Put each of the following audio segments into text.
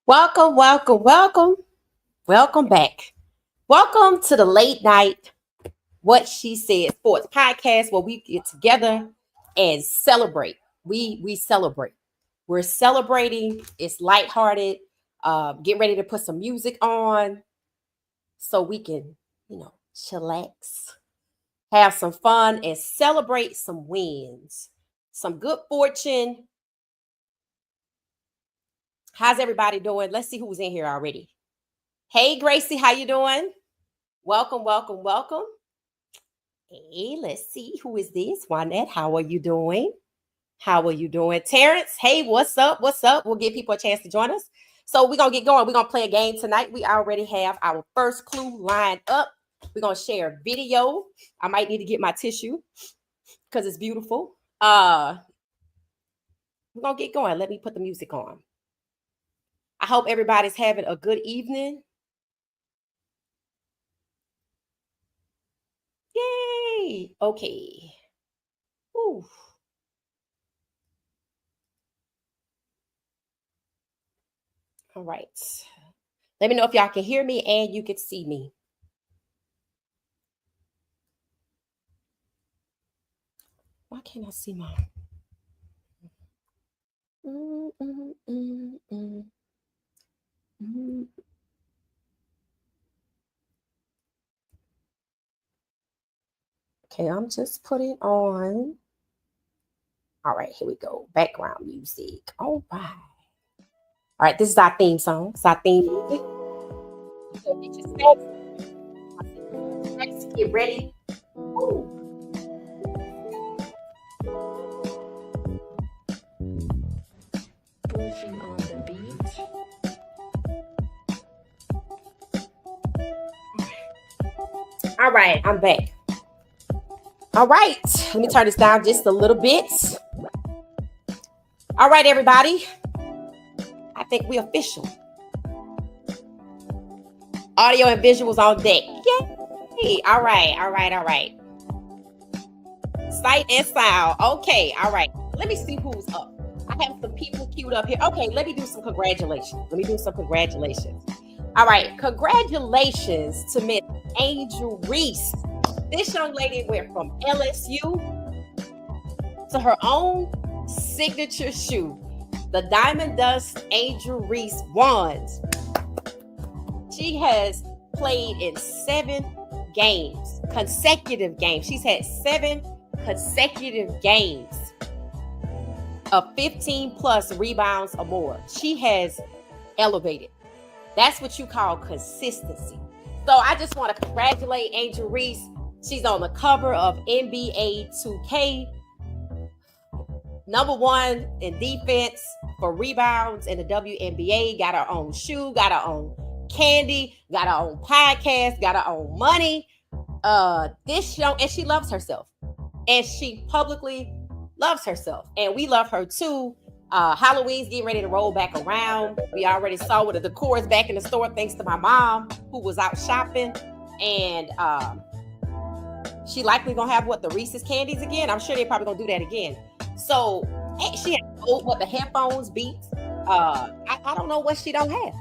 Welcome, welcome, welcome, welcome back. Welcome to the late night What She Said Sports podcast, where we get together and celebrate. We celebrate. We're celebrating. It's lighthearted. Get ready to put some music on so we can, chillax, have some fun, and celebrate some wins, some good fortune. How's everybody doing? Let's see who's in here already. Hey, Gracie, how you doing? Welcome, welcome, welcome. Hey, let's see. Who is this? Juanette, how are you doing? How are you doing? Terrence, hey, what's up? What's up? We'll give people a chance to join us. So we're going to get going. We're going to play a game tonight. We already have our first clue lined up. We're going to share a video. I might need to get my tissue because it's beautiful. We're going to get going. Let me put the music on. I hope everybody's having a good evening. Yay. Okay. Ooh. All right. Let me know if y'all can hear me and you can see me. Why can't I see mine? Okay, I'm just putting on. All right, here we go. Background music. All right. All right, this is our theme song. It's our theme music. So get your snacks. Get ready. Ooh. On the beat. All right, I'm back. All right, let me turn this down just a little bit. All right, everybody. I think we're official. Audio and visuals on deck. Yay! All right, all right, all right. Sight and sound. Okay, all right. Let me see who's up. I have some people queued up here. Okay, let me do some congratulations. All right, congratulations to Miss Angel Reese. This young lady went from LSU to her own signature shoe, the Diamond Dust Angel Reese Wands. She has played in 7 games, consecutive games. She's had 7 consecutive games of 15 plus rebounds or more. She has elevated. That's what you call consistency. So I just want to congratulate Angel Reese. She's on the cover of NBA 2K. Number 1 in defense for rebounds in the WNBA. Got her own shoe, got her own candy, got her own podcast, got her own money. This show, and she loves herself. And she publicly loves herself. And we love her too. Halloween's getting ready to roll back around. We already saw what the decor is back in the store thanks to my mom who was out shopping. And she likely gonna have the Reese's candies again. I'm sure they're probably gonna do that again. So she had the headphones beats. I don't know what she don't have.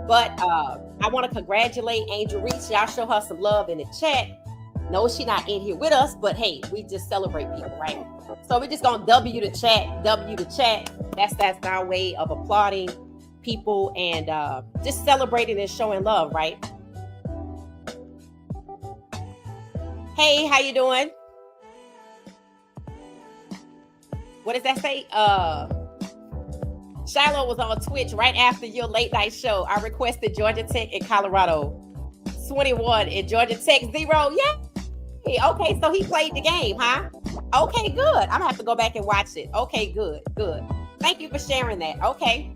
But I want to congratulate Angel Reese. Y'all show her some love in the chat. No, she's not in here with us, but hey, we just celebrate people, right? So we're just gonna W the chat. That's our way of applauding people and just celebrating and showing love, right? Hey, how you doing? What does that say? Shiloh was on Twitch right after your late night show. I requested Georgia Tech and Colorado. 21 in Georgia Tech 0. Yeah. Okay, so he played the game, huh? Okay, good. I'm gonna have to go back and watch it. Okay, good. Thank you for sharing that. Okay.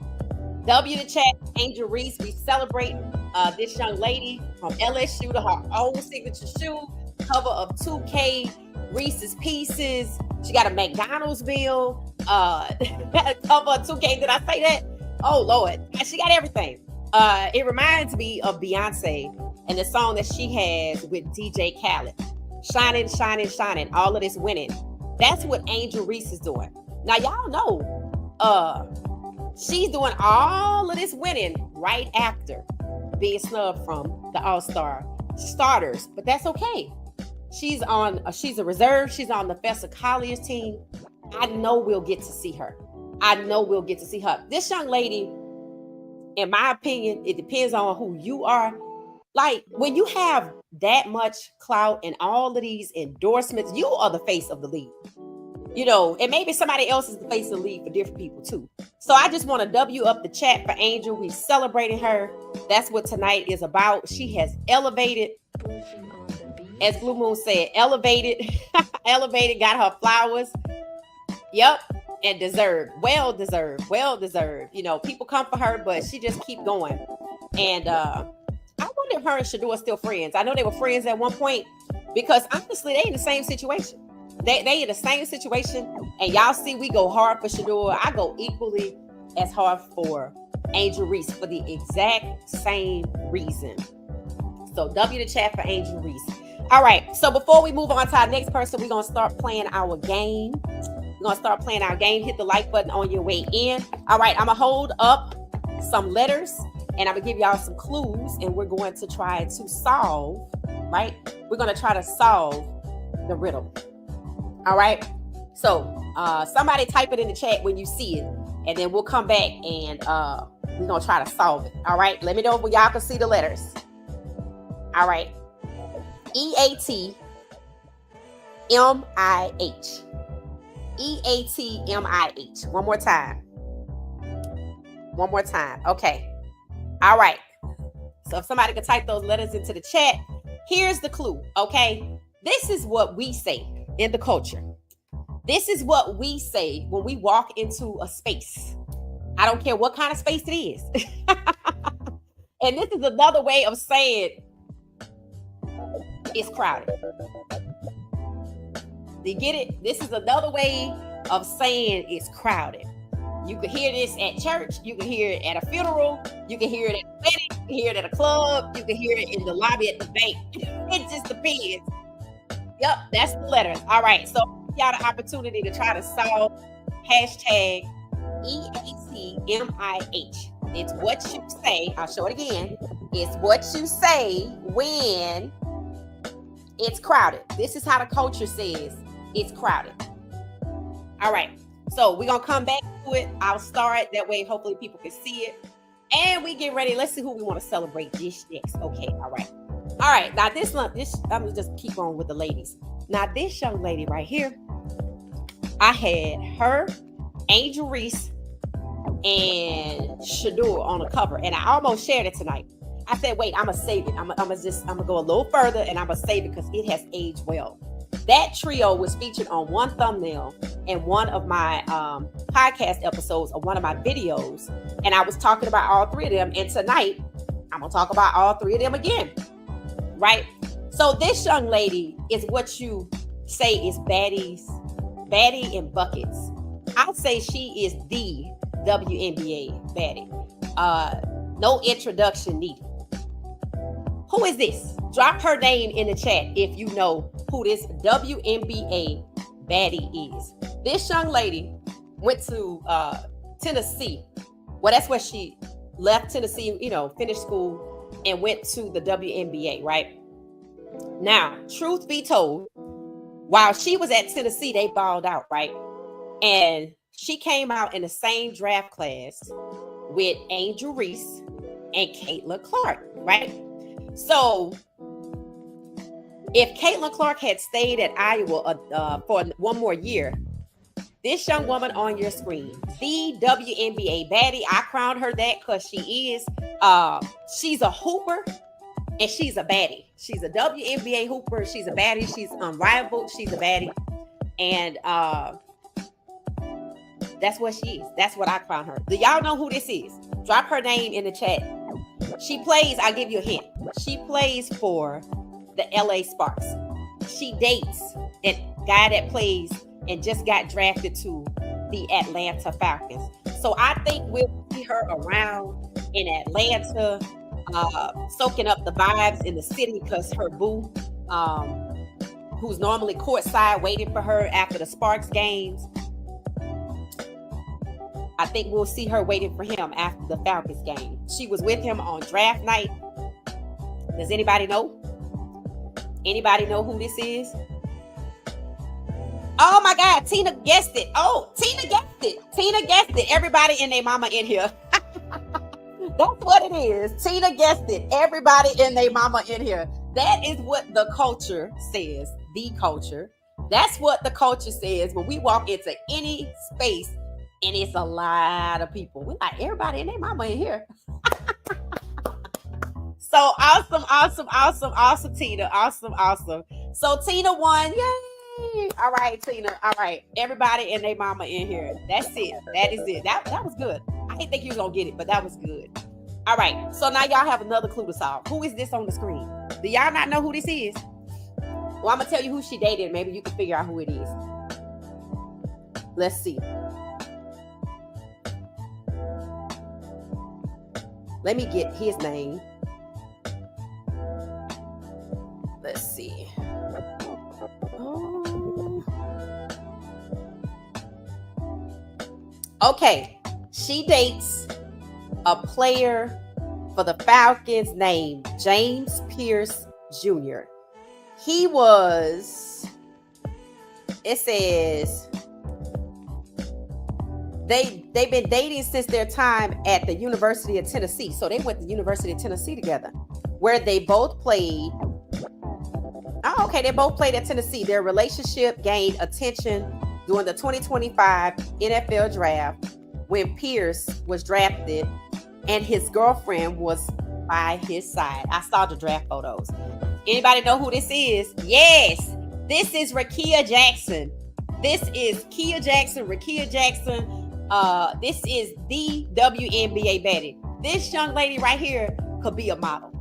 W the chat, Angel Reese. We celebrate This young lady from LSU to her own signature shoe, cover of 2K, Reese's Pieces. She got a McDonald's meal, cover of 2K. Did I say that? Oh Lord, she got everything. It reminds me of Beyonce and the song that she has with DJ Khaled, "Shining, Shining, Shining." All of this winning. That's what Angel Reese is doing. Now y'all know, she's doing all of this winning right after being snubbed from the All-Star starters, but that's okay. She's a reserve. She's on the Festa Colliers team. I know we'll get to see her. This young lady, in my opinion, it depends on who you are. Like, when you have that much clout and all of these endorsements, you are the face of the league. And maybe somebody else is the face of the league for different people too. So I just want to W up the chat for Angel. We celebrating her. That's what tonight is about. She has elevated, as Blue Moon said, elevated, got her flowers. Yep. And deserved. Well deserved. People come for her, but she just keep going. And I wonder if her and Shador are still friends. I know they were friends at one point, because honestly, they in the same situation. They in the same situation, and y'all see we go hard for Shador. I go equally as hard for Angel Reese for the exact same reason. So W the chat for Angel Reese. All right, so before we move on to our next person, we're going to start playing our game. Hit the like button on your way in. All right, I'm going to hold up some letters, and I'm going to give y'all some clues, and we're going to try to solve, right? We're going to try to solve the riddle. All right. So somebody type it in the chat when you see it, and then we'll come back and we're going to try to solve it. All right. Let me know if y'all can see the letters. All right. EATMIH. EATMIH. One more time. Okay. All right. So if somebody could type those letters into the chat, here's the clue. Okay. This is what we say in the culture. This is what we say when we walk into a space. I don't care what kind of space it is. And this is another way of saying it's crowded. Do you get it? This is another way of saying it's crowded. You can hear this at church. You can hear it at a funeral. You can hear it at a wedding. You can hear it at a club. You can hear it in the lobby at the bank. It just depends. Yep, that's the letters. All right, so y'all the opportunity to try to solve hashtag EATMIH. It's what you say. I'll show it again. It's what you say when it's crowded. This is how the culture says it's crowded. All right, so we're going to come back to it. I'll start. That way, hopefully people can see it. And we get ready. Let's see who we want to celebrate this next. Okay, all right. All right, now this I'm gonna just keep on with the ladies. Now this young lady right here, I had her, Angel Reese, and Shador on the cover, and I almost shared it tonight. I said, wait, I'm gonna save it. I'm gonna go a little further, and I'm gonna save it because it has aged well. That trio was featured on one thumbnail in one of my podcast episodes of one of my videos, and I was talking about all three of them. And tonight, I'm gonna talk about all three of them again. Right? So this young lady is what you say is baddie in buckets. I'll say she is the WNBA baddie. No introduction needed. Who is this? Drop her name in the chat if you know who this WNBA baddie is. This young lady went to Tennessee. Well, that's where she left Tennessee, finished school and went to the WNBA, right? Now, truth be told, while she was at Tennessee, they balled out, right? And she came out in the same draft class with Angel Reese and Caitlin Clark, right? So if Caitlin Clark had stayed at Iowa for one more year, this young woman on your screen, the WNBA baddie, I crowned her that because she is. She's a hooper and she's a baddie. She's a WNBA hooper. She's a baddie. She's unrivaled. She's a baddie. And that's what she is. That's what I crown her. Do y'all know who this is? Drop her name in the chat She plays, I'll give you a hint. She plays for the LA Sparks. She dates a guy that plays and just got drafted to the Atlanta Falcons. So I think we'll see her around in Atlanta, soaking up the vibes in the city because her boo, who's normally courtside waiting for her after the Sparks games, I think we'll see her waiting for him after the Falcons game. She was with him on draft night. Does anybody know? Anybody know who this is? Oh my God, Tina guessed it. Oh, Tina guessed it. Tina guessed it. Everybody and their mama in here. That's what it is. Tina guessed it. Everybody and their mama in here. That is what the culture says. The culture. That's what the culture says when we walk into any space and it's a lot of people. We're like, everybody and their mama in here. So awesome, Tina. Awesome. So Tina won. Yay. All right, Tina. All right. Everybody and their mama in here. That's it. That is it. That was good. I didn't think you was going to get it, but that was good. All right. So now y'all have another clue to solve. Who is this on the screen? Do y'all not know who this is? Well, I'm going to tell you who she dated. Maybe you can figure out who it is. Let's see. Let me get his name. Let's see. Okay. She dates a player for the Falcons named James Pierce Jr. He was, it says, they've been dating since their time at the University of Tennessee. So they went to the University of Tennessee together, where they both played. Oh, okay. They both played at Tennessee. Their relationship gained attention during the 2025 NFL draft when Pierce was drafted and his girlfriend was by his side. I saw the draft photos. Anybody know who this is? Yes. This is Rickea Jackson. This is Kia Jackson, Rickea Jackson. This is the WNBA baddie. This young lady right here could be a model.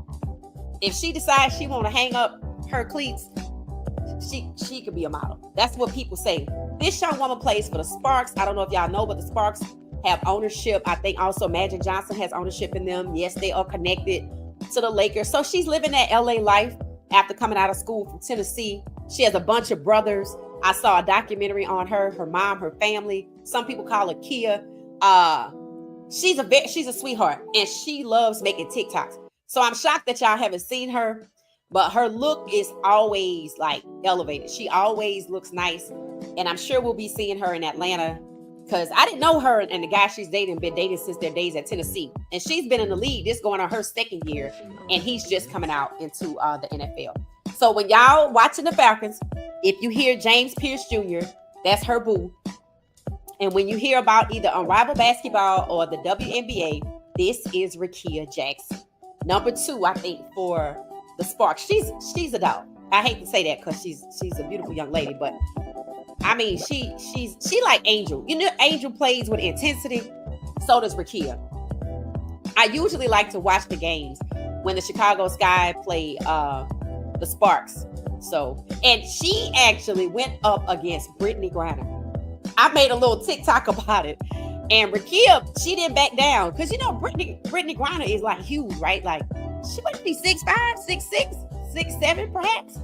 If she decides she want to hang up her cleats, she could be a model. That's what people say. This young woman plays for the Sparks. I don't know if y'all know, but the Sparks have ownership. I think also Magic Johnson has ownership in them. Yes, they are connected to the Lakers. So she's living that LA life after coming out of school from Tennessee. She has a bunch of brothers. I saw a documentary on her mom, her family. Some people call her Kia. She's a sweetheart, and she loves making TikToks. So I'm shocked that y'all haven't seen her, but her look is always like elevated. She always looks nice, and I'm sure we'll be seeing her in Atlanta, because I didn't know her and the guy she's dating been dating since their days at Tennessee, and she's been in the league. This going on her second year, and he's just coming out into the NFL. So when y'all watching the Falcons, if you hear James Pierce Jr., that's her boo. And when you hear about either Unrivaled Basketball or the WNBA, this is Rickea Jackson. Number 2, I think, for the Sparks. She's a dog. I hate to say that because she's a beautiful young lady, but I mean she like Angel. You know, Angel plays with intensity. So does Rickea. I usually like to watch the games when the Chicago Sky play the Sparks. So, and she actually went up against Brittany Griner. I made a little TikTok about it. And Rickea, she didn't back down. Because, you know, Brittany Griner is like huge, right? Like, she might be 6'5", 6'6", 6'7", perhaps.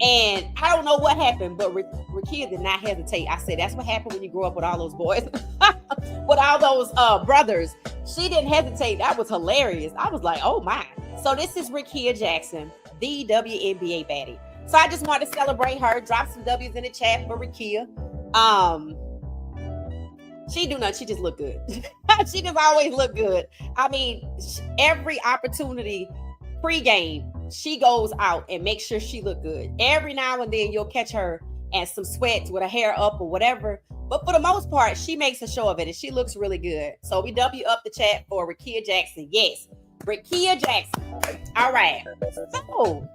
And I don't know what happened, but Rickea did not hesitate. I said, that's what happened when you grow up with all those boys. With all those brothers. She didn't hesitate. That was hilarious. I was like, oh my. So this is Rickea Jackson, the WNBA baddie. So I just wanted to celebrate her. Drop some W's in the chat for Rickea. She do nothing. She just look good. She just always look good. I mean, every opportunity pregame, she goes out and makes sure she look good. Every now and then you'll catch her at some sweats with her hair up or whatever. But for the most part, she makes a show of it and she looks really good. So we W up the chat for Rickea Jackson. Yes, Rickea Jackson. All right. So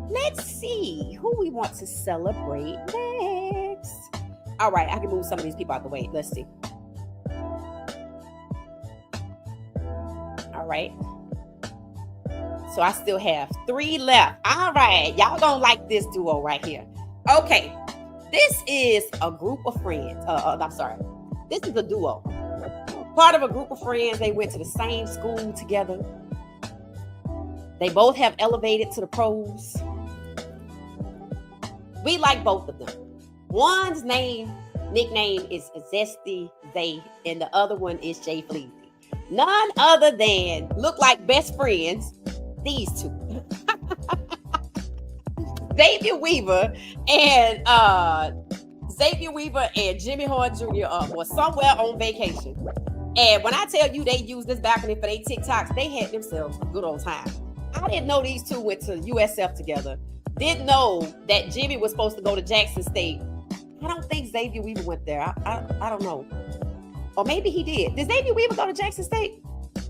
let's see who we want to celebrate next. All right, I can move some of these people out the way. Let's see. All right. So I still have 3 left. All right. Y'all gonna like this duo right here. Okay. This is a group of friends. I'm sorry. This is a duo. Part of a group of friends. They went to the same school together. They both have elevated to the pros. We like both of them. One's nickname is Zesty Zay, and the other one is Jay Fleazy. None other than look like best friends, these two. Xavier Weaver and Jimmy Horn Jr. were somewhere on vacation. And when I tell you they used this balcony for their TikToks, they had themselves a good old time. I didn't know these two went to USF together. Didn't know that Jimmy was supposed to go to Jackson State. I don't think Xavier Weaver went there. I don't know. Or maybe he did. Did Xavier Weaver go to Jackson State?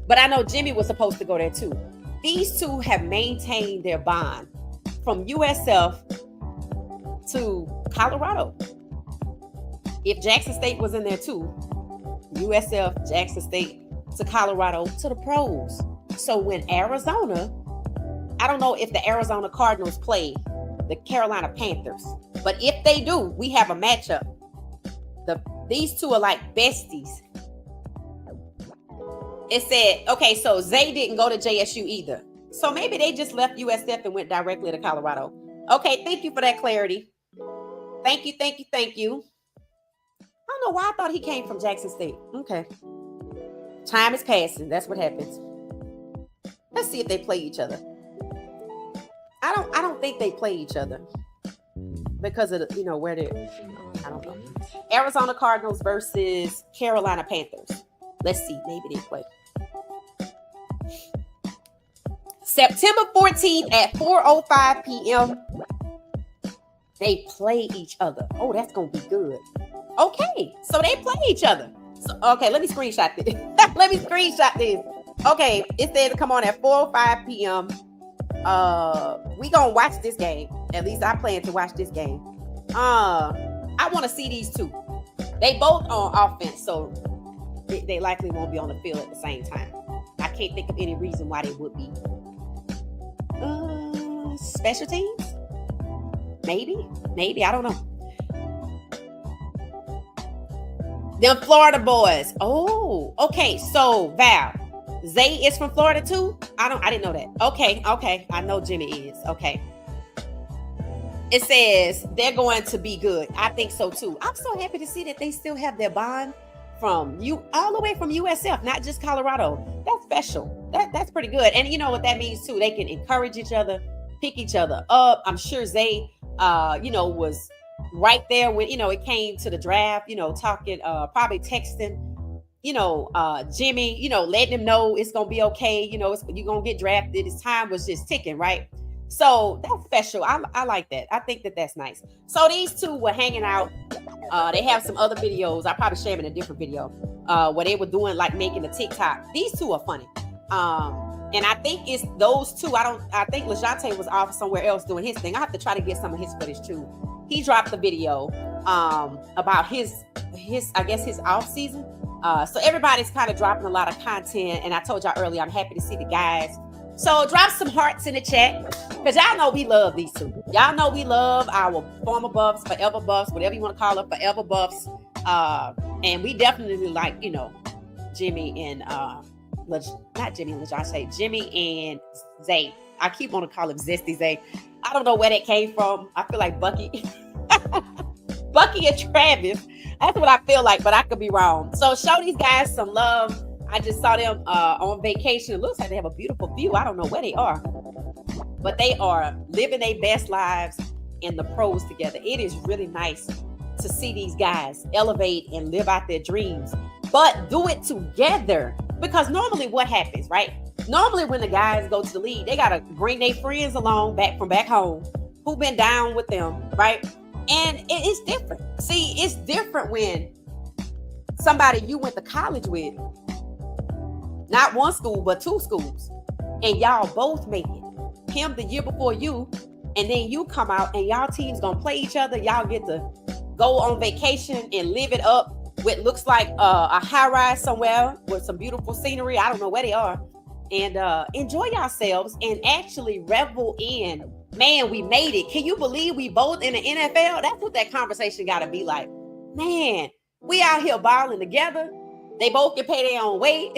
But I know Jimmy was supposed to go there too. These two have maintained their bond from USF to Colorado. If Jackson State was in there too, USF, Jackson State to Colorado to the pros. So when Arizona, I don't know if the Arizona Cardinals play the Carolina Panthers, but if they do, we have a matchup. These two are like besties. It said, okay, so Zay didn't go to JSU either. So maybe they just left USF and went directly to Colorado. Okay, thank you for that clarity. Thank you. I don't know why I thought he came from Jackson State. Okay. Time is passing. That's what happens. Let's see if they play each other. I don't think they play each other because of where they're. I don't know. Arizona Cardinals versus Carolina Panthers. Let's see. Maybe they play. September 14th at 4:05 p.m. They play each other. Oh, that's gonna be good. Okay, so they play each other. So, okay, let me screenshot this. Okay, it says to come on at 4:05 p.m. We gonna watch this game. At least I plan to watch this game. I want to see these two. They both on offense, so they likely won't be on the field at the same time. I can't think of any reason why they would be. Special teams? Maybe, I don't know. Them Florida boys. Oh, okay. So Val, Zay is from Florida too? I didn't know that. Okay. I know Jimmy is. Okay. It says they're going to be good. I think so too. I'm so happy to see that they still have their bond from all the way from USF, not just Colorado. That's special. That's pretty good. And you know what that means too? They can encourage each other, pick each other up. I'm sure Zay, was right there when, it came to the draft, talking, probably texting, Jimmy, letting him know it's going to be okay. You're going to get drafted. His time was just ticking, right? So that's special. I like that. I think that's nice. So these two were hanging out. They have some other videos. I probably share them in a different video where they were doing like making a TikTok. These two are funny. And I think it's those two. I think LeJontay was off somewhere else doing his thing. I have to try to get some of his footage too. He dropped the video about his off season. So everybody's kind of dropping a lot of content. And I told y'all earlier, I'm happy to see the guys. So drop some hearts in the chat because y'all know we love these two. Y'all know we love our former buffs, forever buffs, whatever you want to call it, forever buffs. And we definitely like, Jimmy and not Jimmy and LeJontay, Jimmy and Zay. I keep wanting to call him Zesty Zay. I don't know where that came from. I feel like Bucky and Travis. That's what I feel like, but I could be wrong. So show these guys some love. I just saw them on vacation. It looks like they have a beautiful view. I don't know where they are, but they are living their best lives in the pros together. It is really nice to see these guys elevate and live out their dreams, but do it together. Because normally what happens, right? Normally when the guys go to the league, they got to bring their friends along from back home who've been down with them, right? And it's different. See, it's different when somebody you went to college with, not one school, but 2 schools, and y'all both make it. Him the year before you, and then you come out and y'all teams gonna play each other. Y'all get to go on vacation and live it up with looks like a high rise somewhere with some beautiful scenery. I don't know where they are. and enjoy yourselves and actually revel in, man, we made it. Can you believe we both in the NFL? That's what that conversation got to be like. Man, we out here balling together. They both can pay their own way.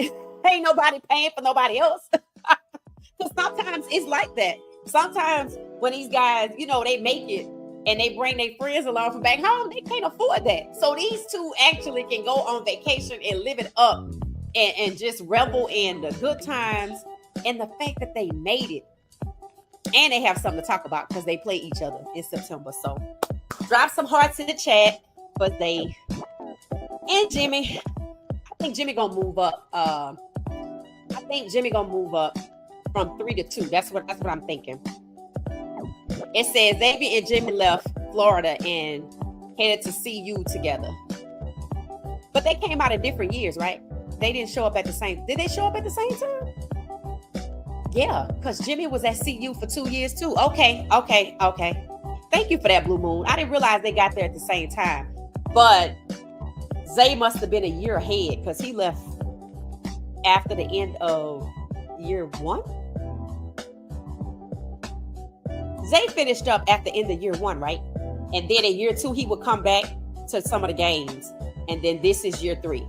Ain't nobody paying for nobody else. Because sometimes it's like that. Sometimes when these guys, you know, they make it and they bring their friends along from back home, they can't afford that. So these two actually can go on vacation and live it up and just revel in the good times and the fact that they made it. And they have something to talk about because they play each other in September. So drop some hearts in the chat for they and Jimmy. I think Jimmy gonna move up. I think Jimmy gonna move up from 3 to 2. That's what I'm thinking. It says Xavier and Jimmy left Florida and headed to CU together. But they came out in different years, right? They didn't show up at the same. Did they show up at the same time? Yeah, because Jimmy was at CU for 2 years too. Okay. Thank you for that, Blue Moon. I didn't realize they got there at the same time. But Zay must have been a year ahead because he left after the end of year 1. Zay finished up at the end of year 1, right? And then in year 2, he would come back to some of the games. And then this is year 3.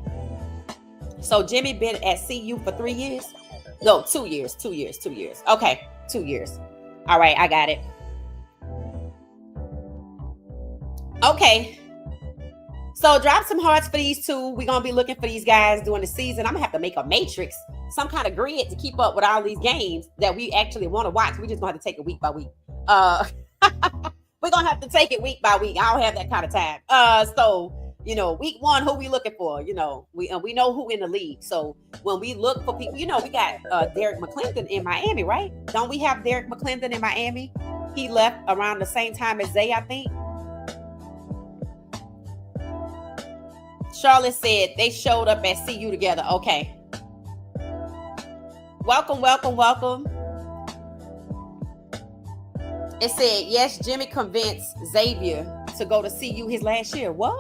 So Jimmy been at CU for 3 years? No, 2 years. Okay, 2 years. All right, I got it. Okay. So drop some hearts for these two. We're going to be looking for these guys during the season. I'm going to have to make a matrix, some kind of grid to keep up with all these games that we actually want to watch. We just going to have to take it week by week. We're going to have to take it week by week. I don't have that kind of time. So, you know, week 1, who we looking for? You know, we know who in the league. So when we look for people, you know, we got Derek McClendon in Miami, right? Don't we have Derek McClendon in Miami? He left around the same time as Zay, I think. Charlotte said they showed up at CU together. Okay. Welcome. It said, yes, Jimmy convinced Xavier to go to CU his last year. What?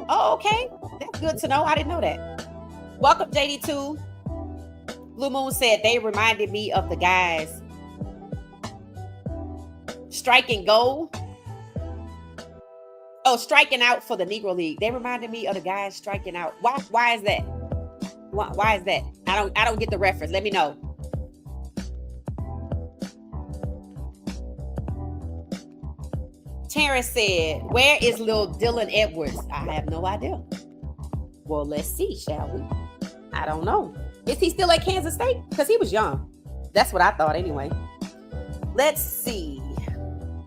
Oh, okay. That's good to know. I didn't know that. Welcome, JD2. Blue Moon said they reminded me of the guys striking goal. Oh, striking out for the Negro League. They reminded me of the guys striking out. Why is that? Why is that? I don't get the reference. Let me know. Terrence said, where is Lil Dylan Edwards? I have no idea. Well, let's see, shall we? I don't know. Is he still at Kansas State? Because he was young. That's what I thought anyway. Let's see.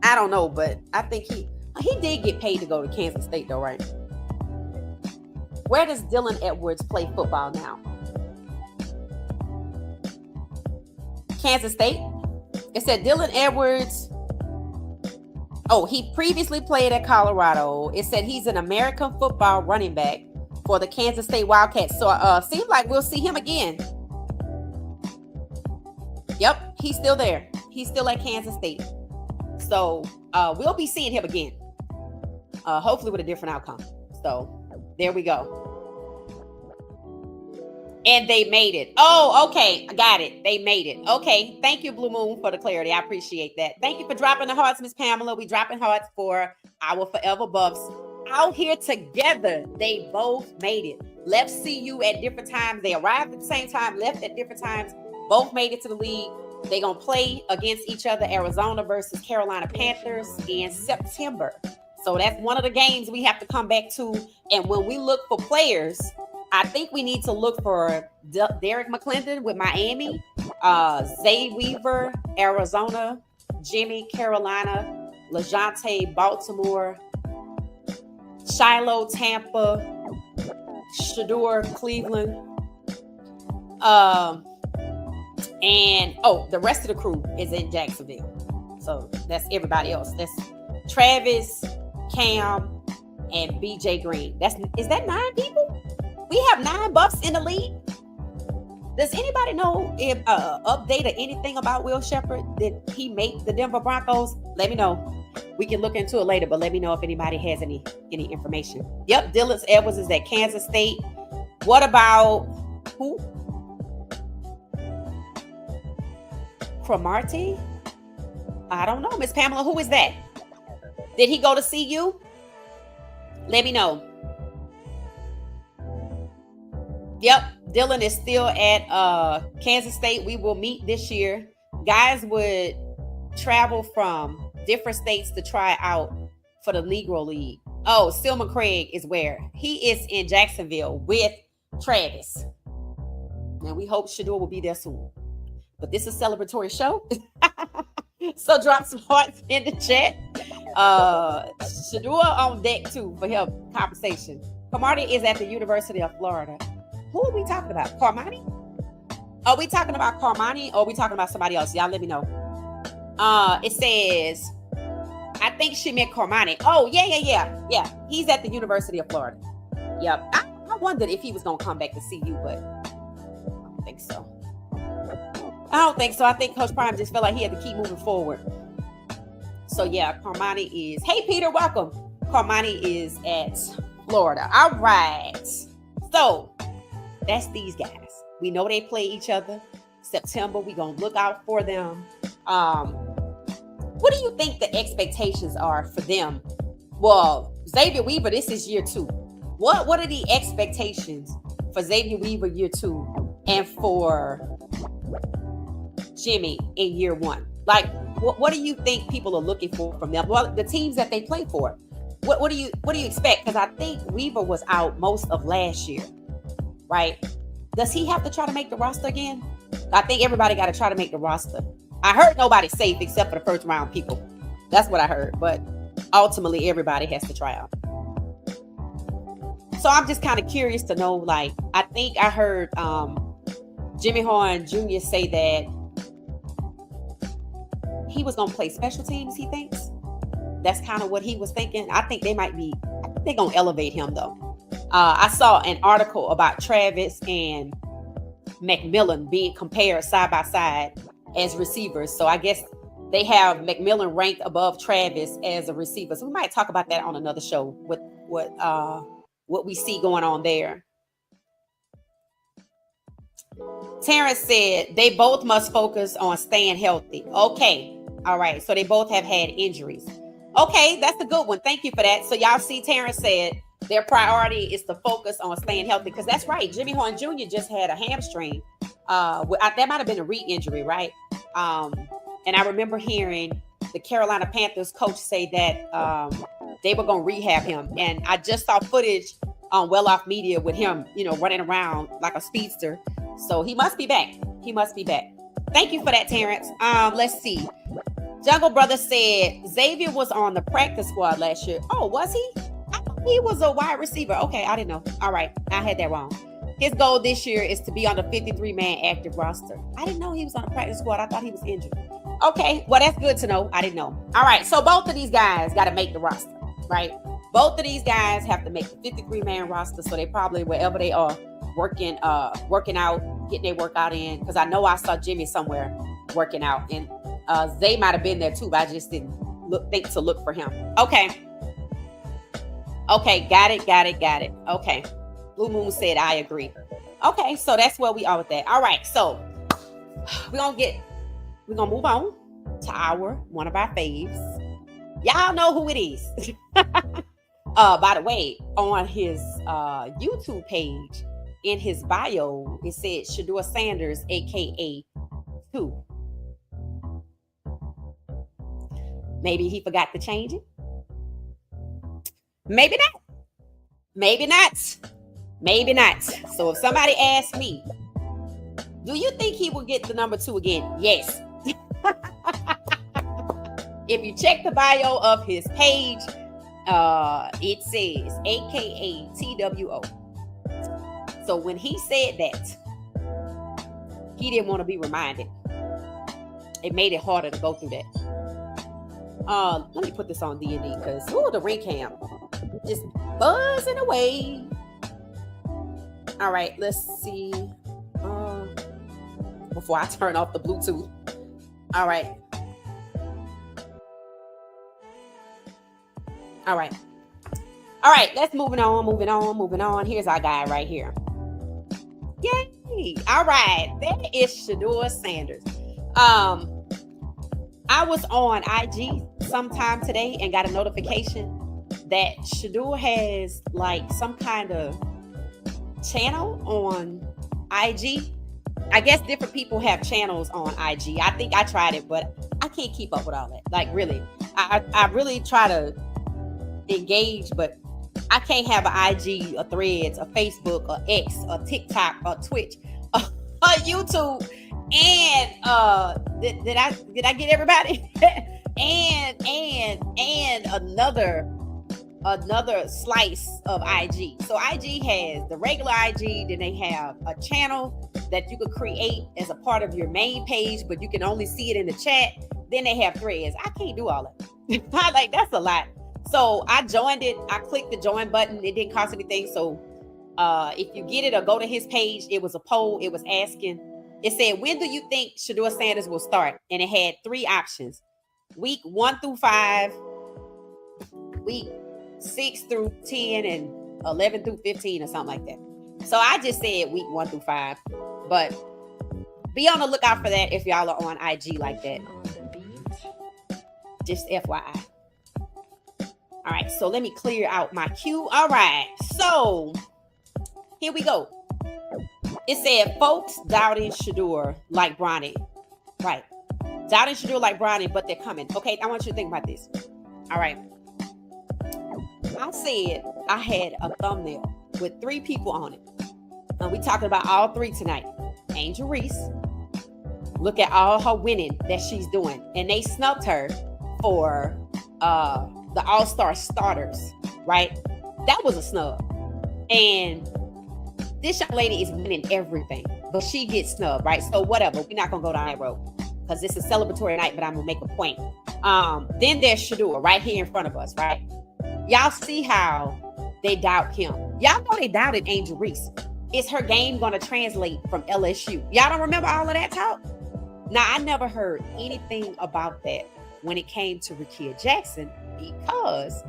I don't know, but I think he did get paid to go to Kansas State though, right? Where does Dylan Edwards play football now? Kansas State. It said Dylan Edwards. Oh, he previously played at Colorado. It said he's an American football running back for the Kansas State Wildcats. So seems like we'll see him again. Yep, he's still there. He's still at Kansas State. So we'll be seeing him again. Hopefully with a different outcome. So there we go. And they made it. Oh, okay. I got it. They made it. Okay. Thank you, Blue Moon, for the clarity. I appreciate that. Thank you for dropping the hearts, Miss Pamela. We dropping hearts for our Forever Buffs. Out here together, they both made it. Left CU at different times. They arrived at the same time, left at different times. Both made it to the league. They're going to play against each other, Arizona versus Carolina Panthers in September. So that's one of the games we have to come back to. And when we look for players, I think we need to look for Derek McClendon with Miami, Zay Weaver, Arizona, Jimmy, Carolina, LaJonte, Baltimore, Shiloh, Tampa, Shador, Cleveland, and the rest of the crew is in Jacksonville. So that's everybody else. That's Travis, Cam, and BJ Green. Is that 9 people? We have 9 Buffs in the league. Does anybody know if update or anything about Will Shepherd? Did he make the Denver Broncos? Let me know. We can look into it later, but let me know if anybody has any information. Yep, Dylan Edwards is at Kansas State. What about who? Cromartie? I don't know, Miss Pamela. Who is that? Did he go to see you? Let me know. Yep, Dylan is still at Kansas State. We will meet this year. Guys would travel from different states to try out for the Negro League. Oh, Silman Craig is where? He is in Jacksonville with Travis. And we hope Shador will be there soon. But this is a celebratory show. So drop some hearts in the chat. Shador on deck too for help conversation. Cromartie is at the University of Florida. Who are we talking about? Carmani? Are we talking about Carmani or are we talking about somebody else? Y'all let me know. It says, I think she meant Carmani. Oh, yeah. He's at the University of Florida. Yep. I wondered if he was going to come back to see you, but I don't think so. I think Coach Prime just felt like he had to keep moving forward. So, yeah, Carmani is... Hey, Peter, welcome. Carmani is at Florida. All right. So, that's these guys. We know they play each other. September, we're going to look out for them. What do you think the expectations are for them? Well, Xavier Weaver, this is year 2. What are the expectations for Xavier Weaver year 2 and for Jimmy in year 1? Like, what do you think people are looking for from them? Well, the teams that they play for. What do you expect? Because I think Weaver was out most of last year, right? Does he have to try to make the roster again? I think everybody got to try to make the roster. I heard nobody's safe except for the first round people. That's what I heard. But ultimately, everybody has to try out. So I'm just kind of curious to know, like, I think I heard Jimmy Horn Jr. say that he was going to play special teams, he thinks. That's kind of what he was thinking. I think they're going to elevate him, though. I saw an article about Travis and McMillan being compared side by side as receivers. So I guess they have McMillan ranked above Travis as a receiver. So we might talk about that on another show with what we see going on there. Terrence said they both must focus on staying healthy. Okay. All right. So they both have had injuries. Okay. That's a good one. Thank you for that. So y'all see Terrence said their priority is to focus on staying healthy because that's right. Jimmy Horn Jr. just had a hamstring. That might have been a re-injury, right? And I remember hearing the Carolina Panthers coach say that they were going to rehab him. And I just saw footage on Well Off Media with him, running around like a speedster. So he must be back. Thank you for that, Terrence. Let's see. Jungle Brother said Xavier was on the practice squad last year. Oh, was he? I thought he was a wide receiver. Okay, I didn't know. All right, I had that wrong. His goal this year is to be on the 53-man active roster. I didn't know he was on the practice squad. I thought he was injured. Okay, well, that's good to know. I didn't know. All right, so both of these guys got to make the roster, right? Both of these guys have to make the 53-man roster, so they probably, wherever they are, working out, getting their workout in. Because I know I saw Jimmy somewhere working out, and Zay might have been there too, but I just didn't think to look for him. Okay, got it. Okay. Blue Moon said, I agree. Okay, so that's where we are with that. All right, so we're gonna move on to one of our faves. Y'all know who it is. By the way, on his YouTube page, in his bio, it said Shador Sanders, aka 2. Maybe he forgot to change it. Maybe not. So if somebody asks me, do you think he will get the number 2 again? Yes. If you check the bio of his page, it says aka TWO. So when he said that, he didn't want to be reminded. It made it harder to go through that. Let me put this on D&D because the ring cam just buzzing away. All right, let's see. Before I turn off the Bluetooth. All right. Let's moving on. Here's our guy right here. Yay! All right, that is Shador Sanders. I was on IG sometime today and got a notification that Shador has like some kind of channel on IG. I guess different people have channels on IG. I think I tried it, but I can't keep up with all that. Like really, I really try to engage, but I can't have an IG, a Threads, a Facebook, a X, a TikTok, a Twitch, a YouTube, and did I get everybody? and another slice of IG. So IG has the regular IG, then they have a channel that you could create as a part of your main page, but you can only see it in the chat. Then they have Threads. I can't do all that. Like, that's a lot. So I joined it. I clicked the join button. It didn't cost anything. So if you get it or go to his page, it was a poll. It was asking, it said, when do you think Shador Sanders will start? And it had 3 options: week 1 through 5, week 6 through 10, and 11 through 15 or something like that. So I just said week 1 through 5, but be on the lookout for that if y'all are on IG like that. Just FYI. All right, so let me clear out my queue. All right, so here we go. It said folks doubting Shador like Bronny. Right. Doubting Shador like Bronny, but they're coming. Okay, I want you to think about this. All right. I said I had a thumbnail with 3 people on it. And we talking about all 3 tonight. Angel Reese. Look at all her winning that she's doing. And they snubbed her for the All-Star starters, right? That was a snub. And this young lady is winning everything, but she gets snubbed, right? So whatever, we're not gonna go down that road because it's a celebratory night, but I'm gonna make a point. Then there's Shador right here in front of us, right? Y'all see how they doubt him. Y'all know they doubted Angel Reese. Is her game gonna translate from LSU? Y'all don't remember all of that talk? Now, I never heard anything about that when it came to Rickea Jackson, because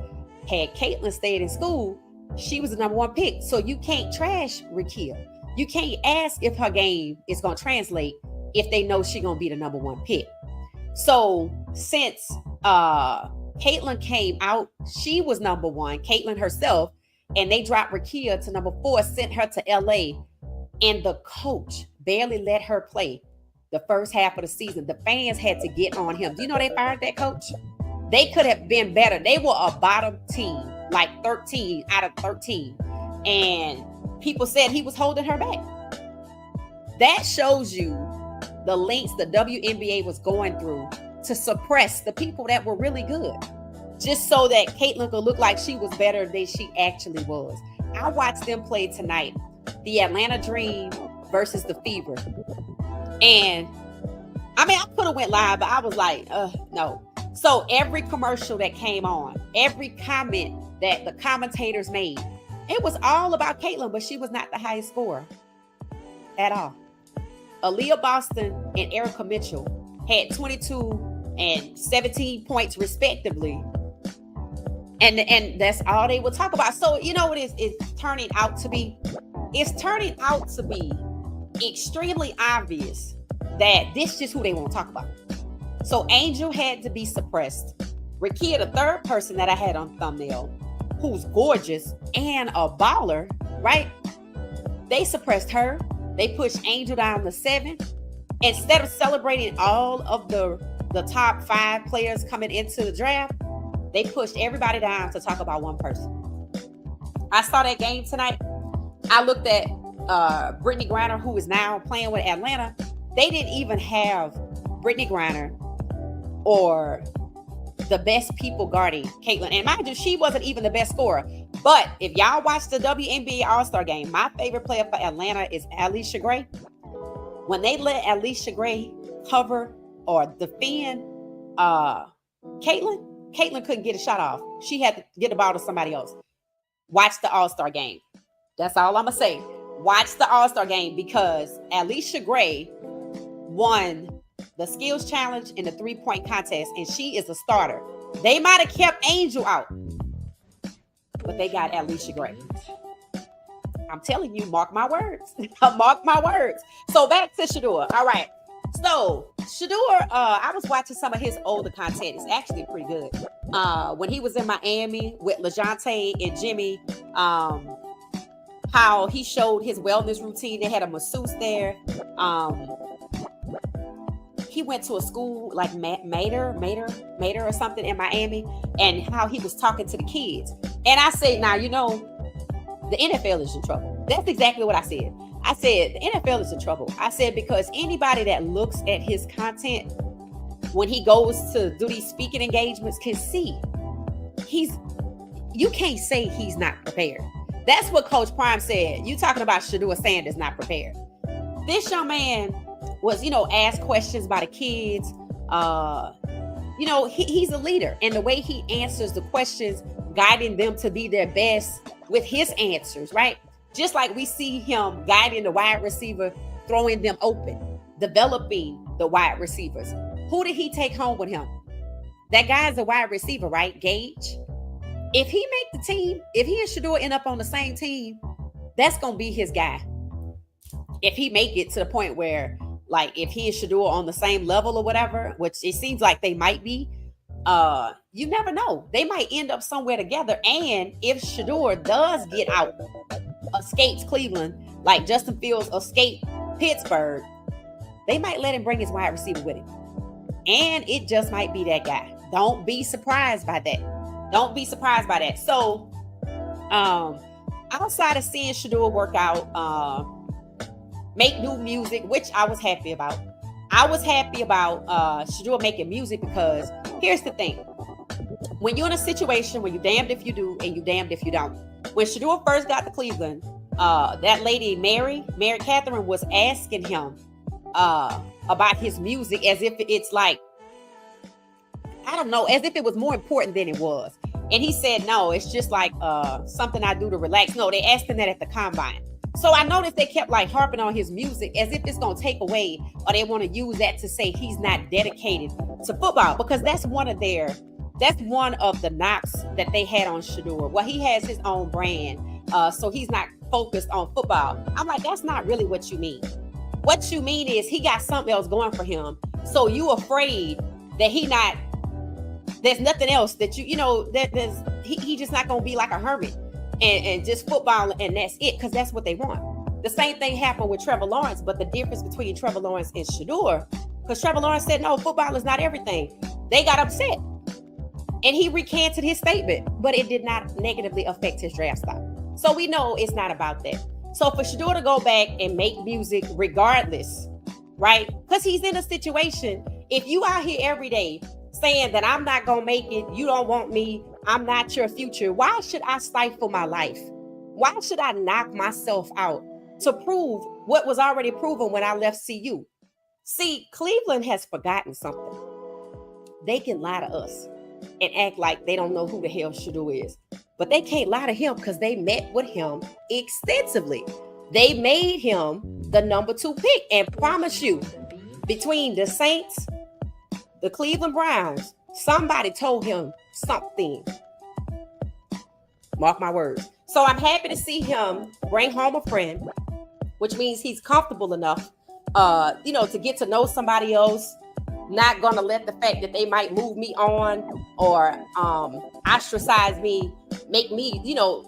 had Caitlin stayed in school, she was the number 1 pick. So you can't trash Rickea. You can't ask if her game is going to translate if they know she's going to be the number 1 pick. So since Caitlin came out, she was number 1, Caitlin herself, and they dropped Rickea to number 4, sent her to LA, and the coach barely let her play the first half of the season. The fans had to get on him. Do you know they fired that coach? They could have been better. They were a bottom team, like 13 out of 13. And people said he was holding her back. That shows you the lengths the WNBA was going through to suppress the people that were really good, just so that Caitlin could look like she was better than she actually was. I watched them play tonight, the Atlanta Dream versus the Fever. And I mean, I could have went live, but I was like, no. So every commercial that came on, every comment that the commentators made, it was all about Caitlin, but she was not the highest scorer at all. Aaliyah Boston and Erica Mitchell had 22 and 17 points respectively. And that's all they would talk about. So you know what it's turning out to be? It's turning out to be extremely obvious that this is just who they want to talk about. So Angel had to be suppressed. Rickea, the third person that I had on thumbnail, who's gorgeous and a baller, right? They suppressed her. They pushed Angel down to 7. Instead of celebrating all of the top 5 players coming into the draft, they pushed everybody down to talk about one person. I saw that game tonight. I looked at Brittany Griner, who is now playing with Atlanta. They didn't even have Brittany Griner or the best people guarding Caitlin. And mind you, she wasn't even the best scorer. But if y'all watch the WNBA All-Star game, my favorite player for Atlanta is Alysha Gray. When they let Alysha Gray cover or defend Caitlin couldn't get a shot off. She had to get the ball to somebody else. Watch the All-Star game. That's all I'm going to say. Watch the All-Star game, because Alysha Gray won the skills challenge in the 3-point contest, and she is a starter. They might have kept Angel out, but they got Alysha Gray. I'm telling you, mark my words. Mark my words. So back to Shador. All right. So Shador, I was watching some of his older content. It's actually pretty good. When he was in Miami with LaJohntay and Jimmy, how he showed his wellness routine. They had a masseuse there. He went to a school like Mater or something in Miami, and how he was talking to the kids. And I said, now, you know, the NFL is in trouble. That's exactly what I said. I said, the NFL is in trouble. I said, because anybody that looks at his content when he goes to do these speaking engagements can see you can't say he's not prepared. That's what Coach Prime said. You talking about Shedeur Sanders not prepared. This young man was, you know, asked questions by the kids. You know, he's a leader, and the way he answers the questions, guiding them to be their best with his answers, right? Just like we see him guiding the wide receiver, throwing them open, developing the wide receivers. Who did he take home with him? That guy's a wide receiver, right? Gage. If he make the team, if he and Shedeur end up on the same team, that's going to be his guy. If he make it to the point where, like, if he and Shedeur on the same level or whatever, which it seems like they might be, you never know. They might end up somewhere together. And if Shedeur does get out, escapes Cleveland, like Justin Fields escaped Pittsburgh, they might let him bring his wide receiver with him. And it just might be that guy. Don't be surprised by that. Don't be surprised by that. So, outside of seeing Shedeur work out, make new music, which I was happy about. I was happy about Shedeur making music because here's the thing. When you're in a situation where you're damned if you do and you're damned if you don't. When Shedeur first got to Cleveland, that lady, Mary Catherine, was asking him about his music as if it's like, I don't know, as if it was more important than it was. And he said, no, it's just like something I do to relax. No, they asked him that at the combine. So I noticed they kept like harping on his music as if it's going to take away, or they want to use that to say he's not dedicated to football, because that's one of the knocks that they had on Shedeur. Well, he has his own brand, so he's not focused on football. I'm like, that's not really what you mean. What you mean is he got something else going for him. So you afraid that there's nothing else that he just not going to be like a hermit and just football and that's it, because that's what they want. The same thing happened with Trevor Lawrence, but the difference between Trevor Lawrence and Shedeur, because Trevor Lawrence said, no, football is not everything. They got upset. And he recanted his statement, but it did not negatively affect his draft stock. So we know it's not about that. So for Shedeur to go back and make music regardless, right? Because he's in a situation, if you out here every day saying that I'm not going to make it, you don't want me, I'm not your future, why should I stifle my life? Why should I knock myself out to prove what was already proven when I left CU? See, Cleveland has forgotten something. They can lie to us and act like they don't know who the hell Shedeur is. But they can't lie to him because they met with him extensively. They made him the number 2 pick, and promise you, between the Saints, the Cleveland Browns, somebody told him something. Mark my words. So I'm happy to see him bring home a friend, which means he's comfortable enough, to get to know somebody else. Not gonna let the fact that they might move me on or ostracize me, make me,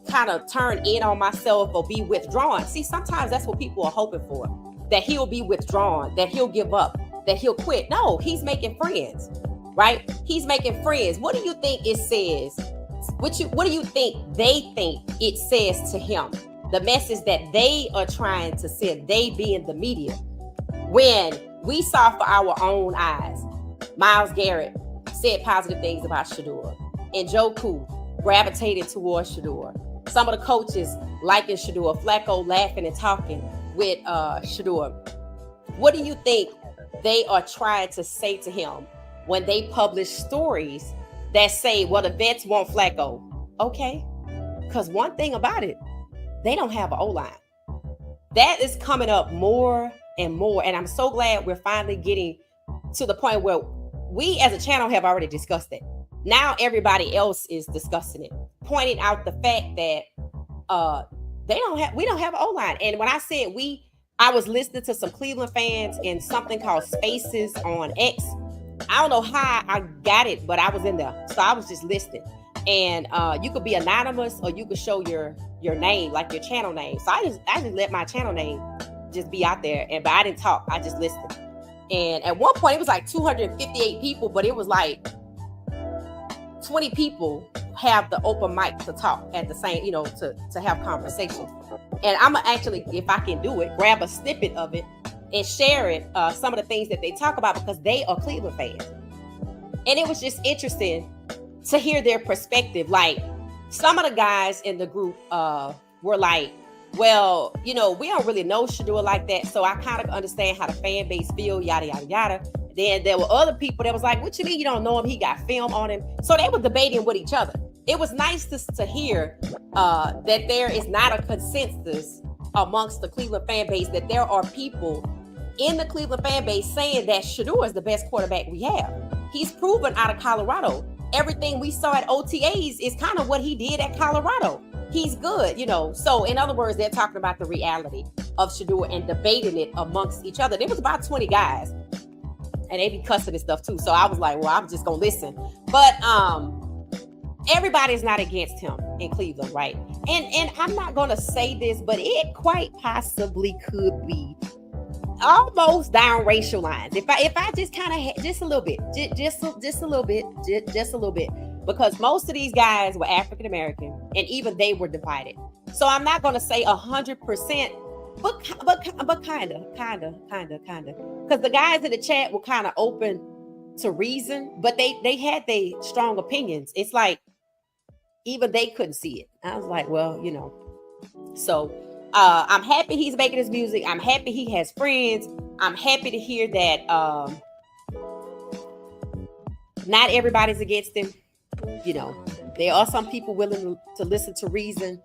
kind of turn in on myself or be withdrawn. See, sometimes that's what people are hoping for, that he'll be withdrawn, that he'll give up, that he'll quit. No, he's making friends, right? He's making friends. What do you think it says? What do you think they think it says to him? The message that they are trying to send, they being the media. When we saw for our own eyes, Myles Garrett said positive things about Shedeur, and Njoku gravitated towards Shedeur. Some of the coaches liking Shedeur, Flacco laughing and talking with Shedeur. What do you think they are trying to say to him when they publish stories that say, well, the vets want Flacco? Okay, because one thing about it, they don't have an O-line. That is coming up more and more, and I'm so glad we're finally getting to the point where we as a channel have already discussed it. Now everybody else is discussing it, pointing out the fact that we don't have an O-line. And when I said we, I was listening to some Cleveland fans in something called Spaces on X. I don't know how I got it, but I was in there, so I was just listening. And you could be anonymous, or you could show your name, like your channel name. So I just let my channel name just be out there, but I didn't talk. I just listened. And at one point, it was like 258 people, but it was like 20 people have the open mic to talk at the same, to have conversations. And I'm gonna actually, if I can do it, grab a snippet of it and share it, some of the things that they talk about, because they are Cleveland fans. And it was just interesting to hear their perspective. Like, some of the guys in the group were like, well, we don't really know Shedeur like that, so I kind of understand how the fan base feel, yada, yada, yada. Then there were other people that was like, what you mean you don't know him? He got film on him. So they were debating with each other. It was nice to hear that there is not a consensus amongst the Cleveland fan base, that there are people in the Cleveland fan base saying that Shedeur is the best quarterback we have. He's proven out of Colorado. Everything we saw at OTAs is kind of what he did at Colorado. He's good, So in other words, they're talking about the reality of Shedeur and debating it amongst each other. There was about 20 guys, and they be cussing and stuff too. So I was like, well, I'm just gonna listen. But everybody's not against him in Cleveland, right? And I'm not gonna say this, but it quite possibly could be almost down racial lines. If I just kind of just a little bit, just a little bit, because most of these guys were African American, and even they were divided. So I'm not gonna say 100%, but kind of, because the guys in the chat were kind of open to reason, but they had their strong opinions. It's like even they couldn't see it. I was like, well, so I'm happy he's making his music. I'm happy he has friends. I'm happy to hear that not everybody's against him. There are some people willing to listen to reason.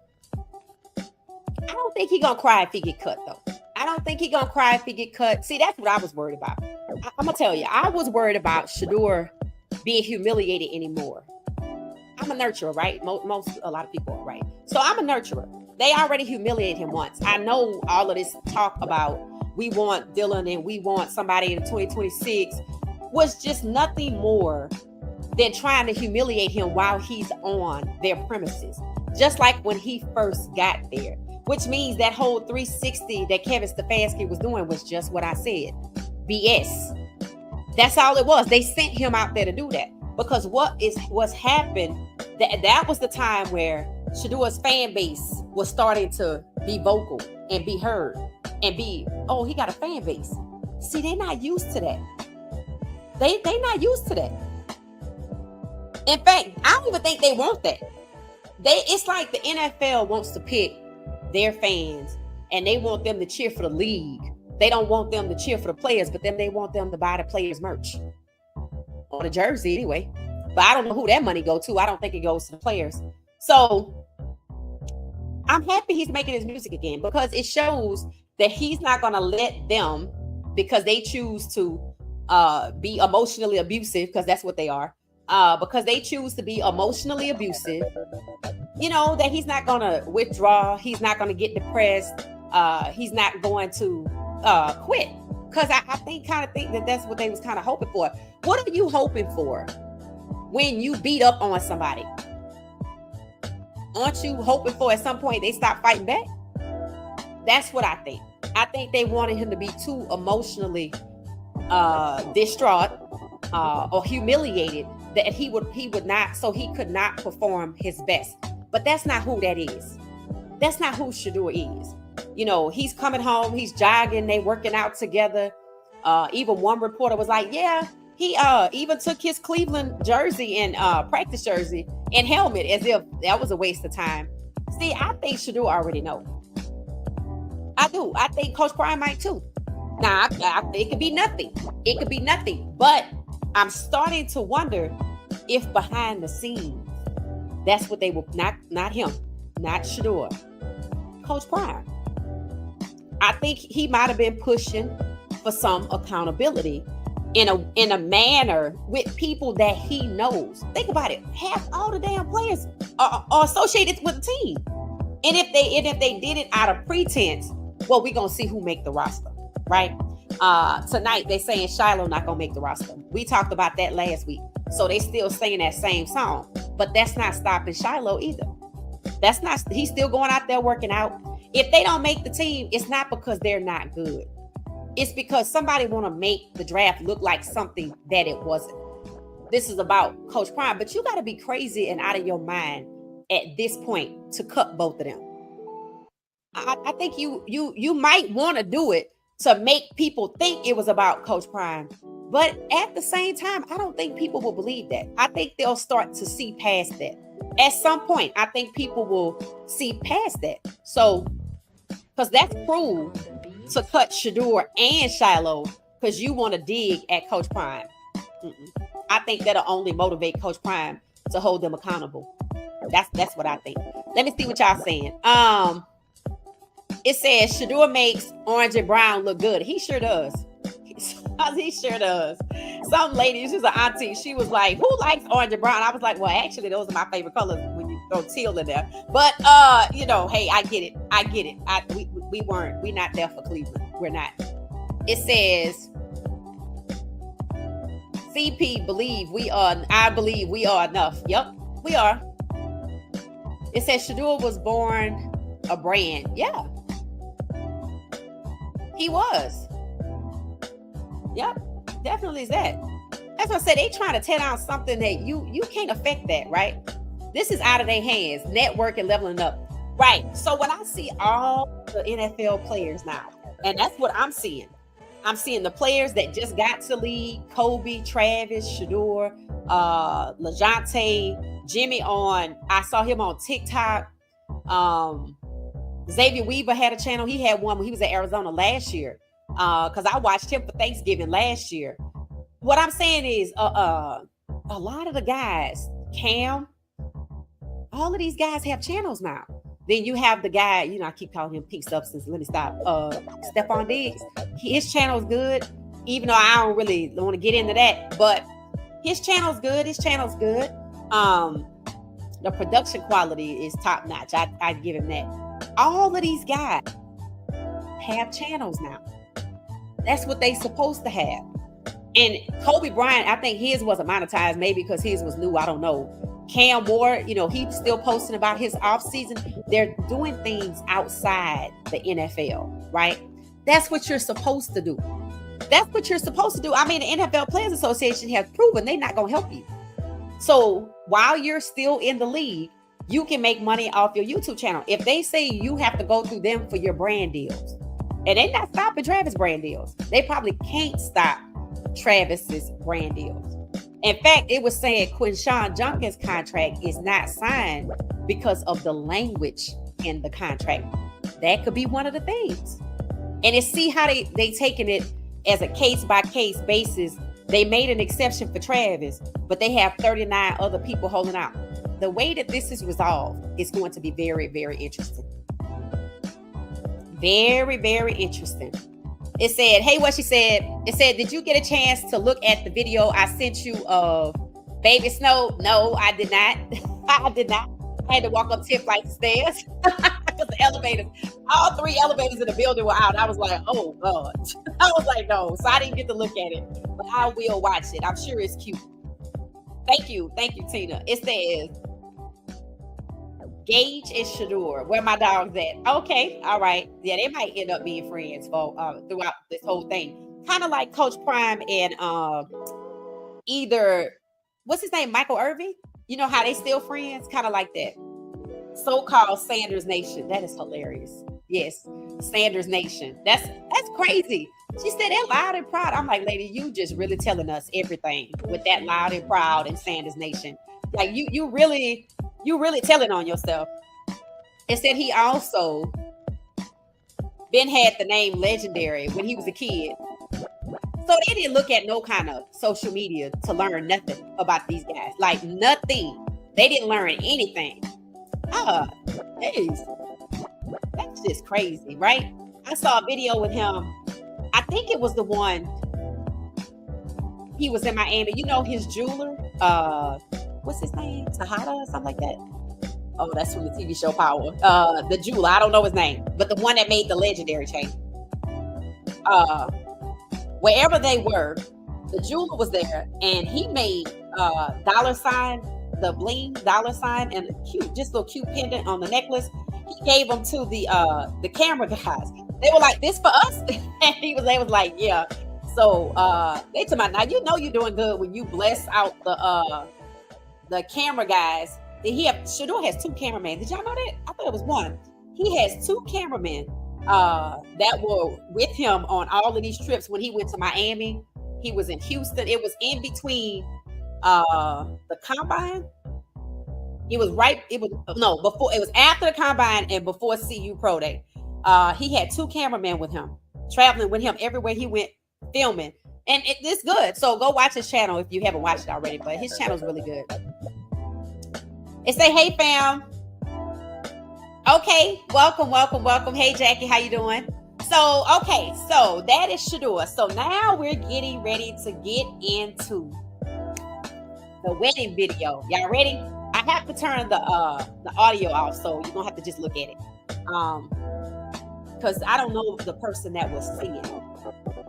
I don't think he's gonna cry if he get cut, though. I don't think he's gonna cry if he get cut. See, that's what I was worried about. I'm gonna tell you, I was worried about Shedeur being humiliated anymore. I'm a nurturer, right? A lot of people are, right? So I'm a nurturer. They already humiliated him once. I know all of this talk about we want Dylan and we want somebody in 2026 was just nothing more than trying to humiliate him while he's on their premises. Just like when he first got there, which means that whole 360 that Kevin Stefanski was doing was just what I said. BS. That's all it was. They sent him out there to do that. Because what's happened, that was the time where Shedeur's fan base was starting to be vocal and be heard and be, oh, he got a fan base. See, they're not used to that. They not used to that. In fact, I don't even think they want that. It's like the NFL wants to pick their fans and they want them to cheer for the league. They don't want them to cheer for the players, but then they want them to buy the players' merch. Or the jersey anyway. But I don't know who that money go to. I don't think it goes to the players. So I'm happy he's making his music again, because it shows that he's not going to let them, because they choose to be emotionally abusive, because that's what they are. Because they choose to be emotionally abusive, that he's not going to withdraw. He's not going to get depressed. He's not going to quit. Because I think that that's what they was kind of hoping for. What are you hoping for when you beat up on somebody? Aren't you hoping for at some point they stop fighting back? That's what I think. I think they wanted him to be too emotionally distraught or humiliated that he would not, so he could not perform his best. But that's not who that is. That's not who Shedeur is. He's coming home, he's jogging, they working out together. Even one reporter was like, yeah, he even took his Cleveland jersey and practice jersey and helmet as if that was a waste of time. See, I think Shedeur already know. I do. I think Coach Prime might too. Now, it could be nothing. It could be nothing. But I'm starting to wonder if behind the scenes, that's what they will, not him, not Shedeur, Coach Prime. I think he might have been pushing for some accountability in a manner with people that he knows. Think about it. Half all the damn players are associated with the team. And if they did it out of pretense, Well, we're gonna see who make the roster, right? Tonight they saying Shiloh not gonna make the roster. We talked about that last week. So they still singing that same song. But that's not stopping Shiloh either. That's not, he's still going out there working out. If they don't make the team, it's not because they're not good. It's because somebody want to make the draft look like something that it wasn't. This is about Coach Prime, but you got to be crazy and out of your mind at this point to cut both of them. I think you might want to do it to make people think it was about Coach Prime, but at the same time, I don't think people will believe that. I think they'll start to see past that. At some point, I think people will see past that. So, because that's cruel to cut Shedeur and Shiloh because you want to dig at Coach Prime. I think that'll only motivate Coach Prime to hold them accountable. That's what I think. Let me see what y'all saying. It says Shedeur makes Orange and Brown look good. He sure does. He sure does. Some lady, she's an auntie, she was like, who likes Orange and Brown? I was like, well, actually, those are my favorite colors when you throw teal in there. But, hey, I get it. We're not there for Cleveland. We're not. It says, CP I believe we are enough. Yep, we are. It says Shedeur was born a brand. Yeah. He was. Yep, definitely is that. That's what I said. They trying to tear down something that you can't affect that, right? This is out of their hands. Network and leveling up. Right. So when I see all the NFL players now, and that's what I'm seeing. I'm seeing the players that just got to league, Kobe, Travis, Shedeur, LaJohntay, Jimmy I saw him on TikTok. Xavier Weaver had a channel. He had one when he was at Arizona last year. Because I watched him for Thanksgiving last year. What I'm saying is a lot of the guys, Cam, all of these guys have channels now. Then you have the guy, I keep calling him Pink Substance. Let me stop. Stephon Diggs. His channel's good, even though I don't really want to get into that. But his channel's good. The production quality is top notch. I'd give him that. All of these guys have channels now. That's what they supposed to have. And Kobe Bryant, I think his wasn't monetized, maybe because his was new. I don't know. Cam Ward, he's still posting about his off season. They're doing things outside the NFL, right? That's what you're supposed to do. That's what you're supposed to do. I mean, the NFL Players Association has proven they're not going to help you. So while you're still in the league, you can make money off your YouTube channel. If they say you have to go through them for your brand deals, and they're not stopping Travis brand deals. They probably can't stop Travis's brand deals. In fact, it was saying Quinshon Judkins' contract is not signed because of the language in the contract. That could be one of the things. And it's see how they taking it as a case-by-case basis. They made an exception for Travis, but they have 39 other people holding out. The way that this is resolved is going to be very, very interesting. Very, very interesting. It said, hey, what she said. It said, did you get a chance to look at the video I sent you of Baby Snow? No, I did not. I did not. I had to walk up 10 flights of stairs because the elevators, all 3 elevators in the building were out. I was like, oh, God. I was like, no. So I didn't get to look at it, but I will watch it. I'm sure it's cute. Thank you, Tina. It says, Gage and Shedeur, where my dog's at. Okay, all right. Yeah, they might end up being friends for throughout this whole thing. Kind of like Coach Prime and either, what's his name, Michael Irvin? You know how they still friends? Kind of like that. So-called Sanders Nation. That is hilarious. Yes, Sanders Nation. That's crazy. She said that loud and proud. I'm like, lady, you just really telling us everything with that loud and proud and Sanders Nation. Like you really telling on yourself. It said he also been had the name Legendary when he was a kid. So they didn't look at no kind of social media to learn nothing about these guys. Like nothing. They didn't learn anything. That's just crazy, right? I saw a video with him. I think it was the one he was in Miami. You know his jeweler? What's his name? Tahada or something like that. Oh, that's from the TV show Power. The jeweler, I don't know his name, but the one that made the legendary chain. Uh, Wherever they were, the jeweler was there, and he made dollar sign, the bling dollar sign, and a cute, just little cute pendant on the necklace. He gave them to the camera guys. They were like, "This for us," and they was like, "Yeah." So they told me, now you know you're doing good when you bless out the camera guys. Shador has two cameramen. Did y'all know that? I thought it was one. He has two cameramen that were with him on all of these trips. When he went to Miami, he was in Houston. It was in between the combine. It was before, it was after the combine and before CU Pro Day. He had two cameramen with him, traveling with him everywhere he went, filming. And it's good. So go watch his channel if you haven't watched it already, but his channel is really good. It say, "Hey fam." Okay, welcome. Hey Jackie, how you doing? So that is Shador. So now we're getting ready to get into the wedding video. Y'all ready? I have to turn the audio off, so you're gonna have to just look at it. Because I don't know the person that was singing.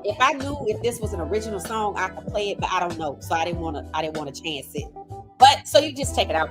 If I knew if this was an original song, I could play it, but I don't know. So I didn't want to chance it. But so you just check it out.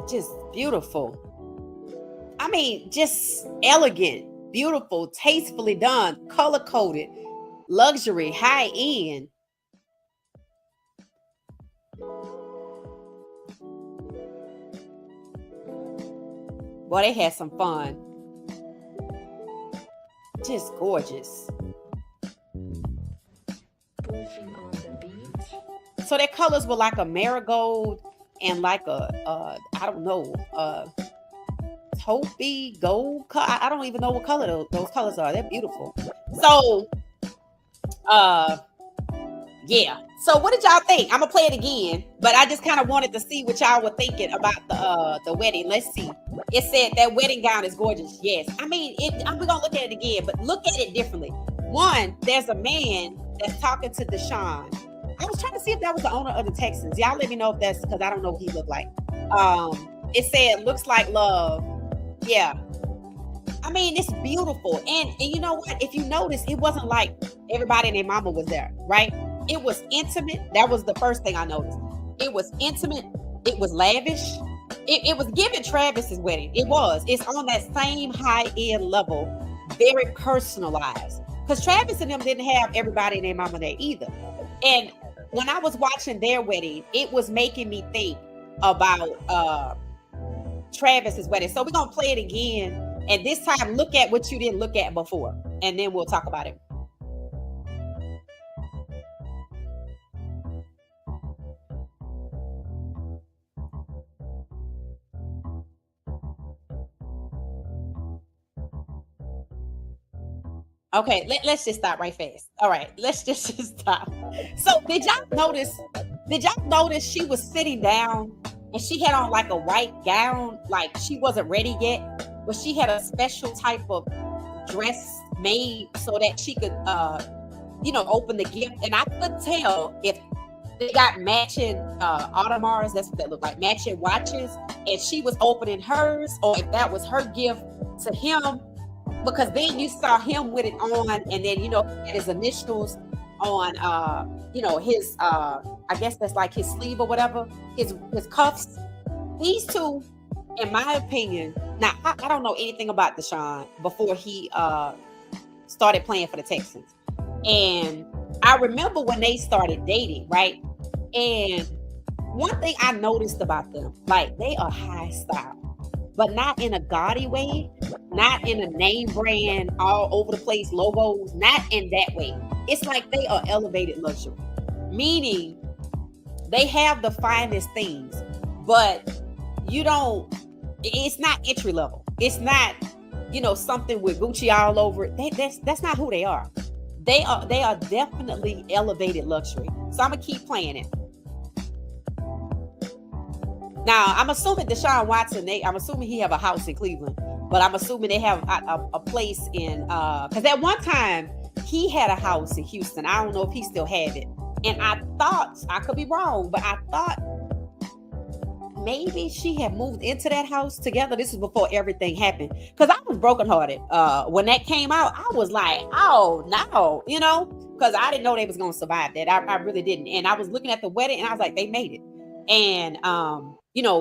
Just beautiful. I mean, just elegant, beautiful, tastefully done, color coded, luxury, high end. Boy, they had some fun. Just gorgeous. So their colors were like a marigold and like I don't know, taupey gold. I don't even know what color those colors are. They're beautiful. So, yeah. So what did y'all think? I'm gonna play it again, but I just kind of wanted to see what y'all were thinking about the wedding. Let's see. It said that wedding gown is gorgeous. Yes. I mean, we're gonna look at it again, but look at it differently. One, there's a man that's talking to Deshaun. I was trying to see if that was the owner of the Texans. Y'all let me know if that's, because I don't know what he looked like. It said, "Looks like love." Yeah. I mean, it's beautiful. And you know what? If you notice, it wasn't like everybody and their mama was there, right? It was intimate. That was the first thing I noticed. It was intimate. It was lavish. It was giving Travis's wedding. It was. It's on that same high-end level, very personalized. Because Travis and them didn't have everybody and their mama there either. And when I was watching their wedding, it was making me think about Travis's wedding. So we're going to play it again. And this time, look at what you didn't look at before. And then we'll talk about it. Okay, let's just stop right fast. All right, let's just stop. So did y'all notice she was sitting down and she had on like a white gown, like she wasn't ready yet, but she had a special type of dress made so that she could open the gift. And I could tell if they got matching Audemars, that's what they look like, matching watches, and she was opening hers, or if that was her gift to him. because then you saw him with it on, and then and his initials on his I guess that's like his sleeve or whatever, his cuffs. These two, in my opinion, now I don't know anything about Deshaun before he started playing for the Texans. And I remember when they started dating, right? And one thing I noticed about them, like they are high style, but not in a gaudy way, not in a name brand, all over the place logos, not in that way. It's like they are elevated luxury, meaning they have the finest things, but it's not entry level. It's not, something with Gucci all over it. That's not who they are. They are definitely elevated luxury. So I'm gonna keep playing it. Now, I'm assuming Deshaun Watson, I'm assuming he have a house in Cleveland, but I'm assuming they have a place in, because at one time, he had a house in Houston. I don't know if he still have it. And I thought, I could be wrong, but I thought maybe she had moved into that house together. This is before everything happened. Because I was brokenhearted. When that came out, I was like, oh, no, because I didn't know they was going to survive that. I really didn't. And I was looking at the wedding and I was like, they made it. And,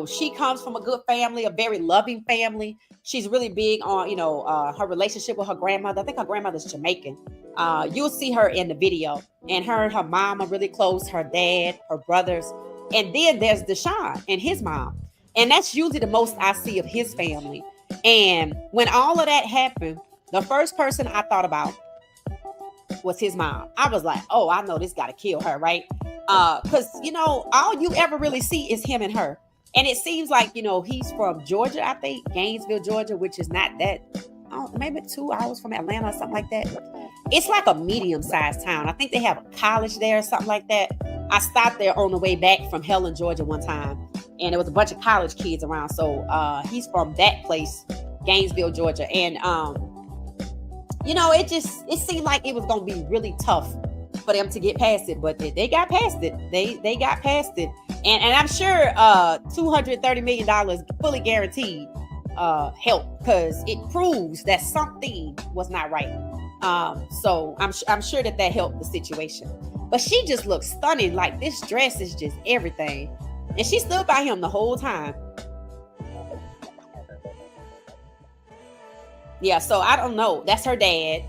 she comes from a good family, a very loving family. She's really big on, her relationship with her grandmother. I think her grandmother's Jamaican. You'll see her in the video. And her mom are really close, her dad, her brothers. And then there's Deshaun and his mom. And that's usually the most I see of his family. And when all of that happened, the first person I thought about was his mom. I was like, oh, I know this got to kill her, right? Because, all you ever really see is him and her. And it seems like, he's from Georgia, I think, Gainesville, Georgia, which is not that, maybe 2 hours from Atlanta or something like that. It's like a medium-sized town. I think they have a college there or something like that. I stopped there on the way back from Helen, Georgia one time, and there was a bunch of college kids around. So he's from that place, Gainesville, Georgia. And, it seemed like it was going to be really tough for them to get past it, but they got past it. They got past it. And I'm sure $230 million fully guaranteed help, because it proves that something was not right. So I'm sure that helped the situation. But she just looks stunning. Like, this dress is just everything. And she stood by him the whole time. Yeah, so I don't know. That's her dad.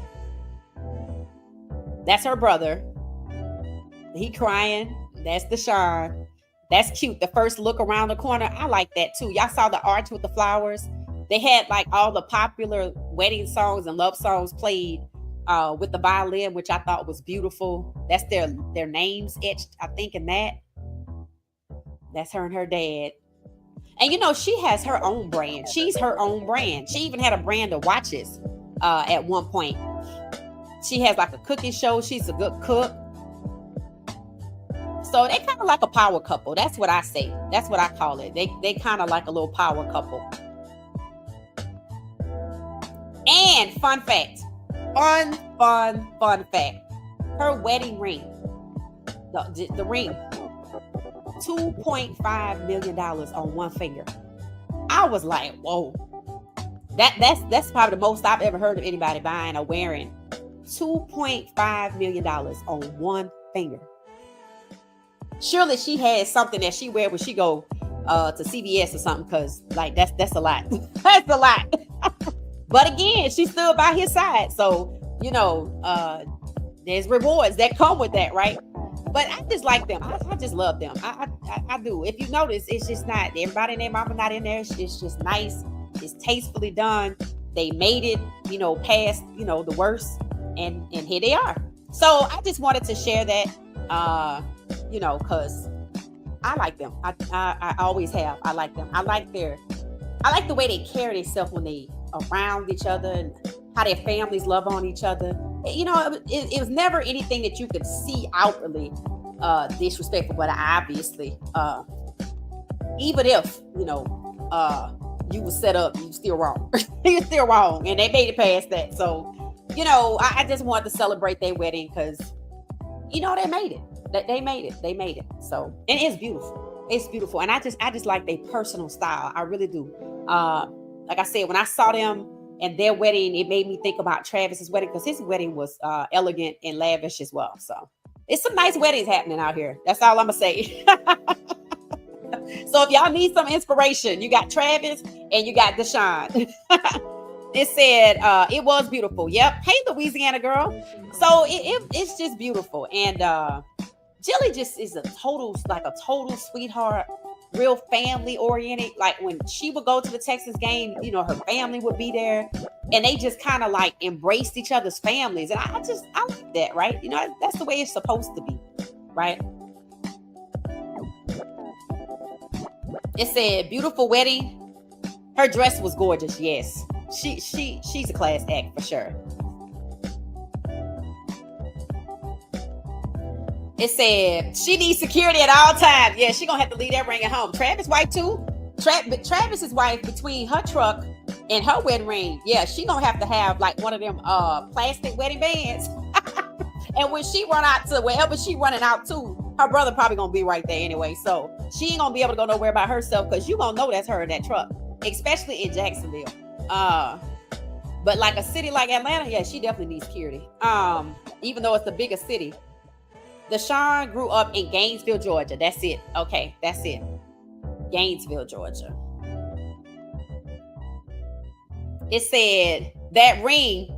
That's her brother. He crying. That's Deshaun. That's cute. The first look around the corner, I like that too. Y'all saw the arch with the flowers. They had like all the popular wedding songs and love songs played with the violin, which I thought was beautiful. That's their names etched, I think, in that. That's her and her dad. And she has her own brand. She's her own brand. She even had a brand of watches at one point. She has like a cooking show. She's a good cook. So they kind of like a power couple. That's what I say. That's what I call it. They kind of like a little power couple. And fun fact. Fun fact. Her wedding ring. The ring. $2.5 million on one finger. I was like, whoa. That's probably the most I've ever heard of anybody buying or wearing. $2.5 million on one finger. Surely she has something that she wear when she go to CVS or something, because like that's a lot. That's a lot. But again, she stood by his side. So, there's rewards that come with that, right? But I just like them. I just love them. I do. If you notice, it's just not everybody and their mama not in there. It's just nice. It's tastefully done. They made it, past, the worst. And here they are. So I just wanted to share that, because I like them. I always have. I like them. I like the way they carry themselves when they around each other, and how their families love on each other. It was never anything that you could see outwardly disrespectful, but obviously, even if you were set up, you still wrong. You're still wrong, and they made it past that. So I just wanted to celebrate their wedding, because they made it. They made it. They made it. So, and it's beautiful. It's beautiful, and I just like their personal style. I really do. Like I said, when I saw them And their wedding, it made me think about Travis's wedding because his wedding was elegant and lavish as well. So it's some nice weddings happening out here. That's all I'm gonna say. So if y'all need some inspiration, you got Travis and you got Deshaun. It said it was beautiful. Yep. Hey, Louisiana girl. So it's just beautiful. And Jilly just is a total sweetheart, real family oriented. Like when she would go to the Texas game, you know, her family would be there, and they just kind of like embraced each other's families. And I like that, right? You know, that's the way it's supposed to be, right? It said beautiful wedding. Her dress was gorgeous. Yes. She's a class act for sure. It said she needs security at all times. Yeah, she gonna have to leave that ring at home. Travis' wife too. Travis's wife, between her truck and her wedding ring, yeah, she gonna have to have like one of them plastic wedding bands. And when she run out to wherever she running out to, her brother probably gonna be right there anyway. So she ain't gonna be able to go nowhere by herself because you gonna know that's her in that truck, especially in Jacksonville. But like a city like Atlanta, yeah, she definitely needs security. Even though it's the biggest city. Deshaun grew up in Gainesville, Georgia. That's it. Okay, that's it. Gainesville, Georgia. It said that ring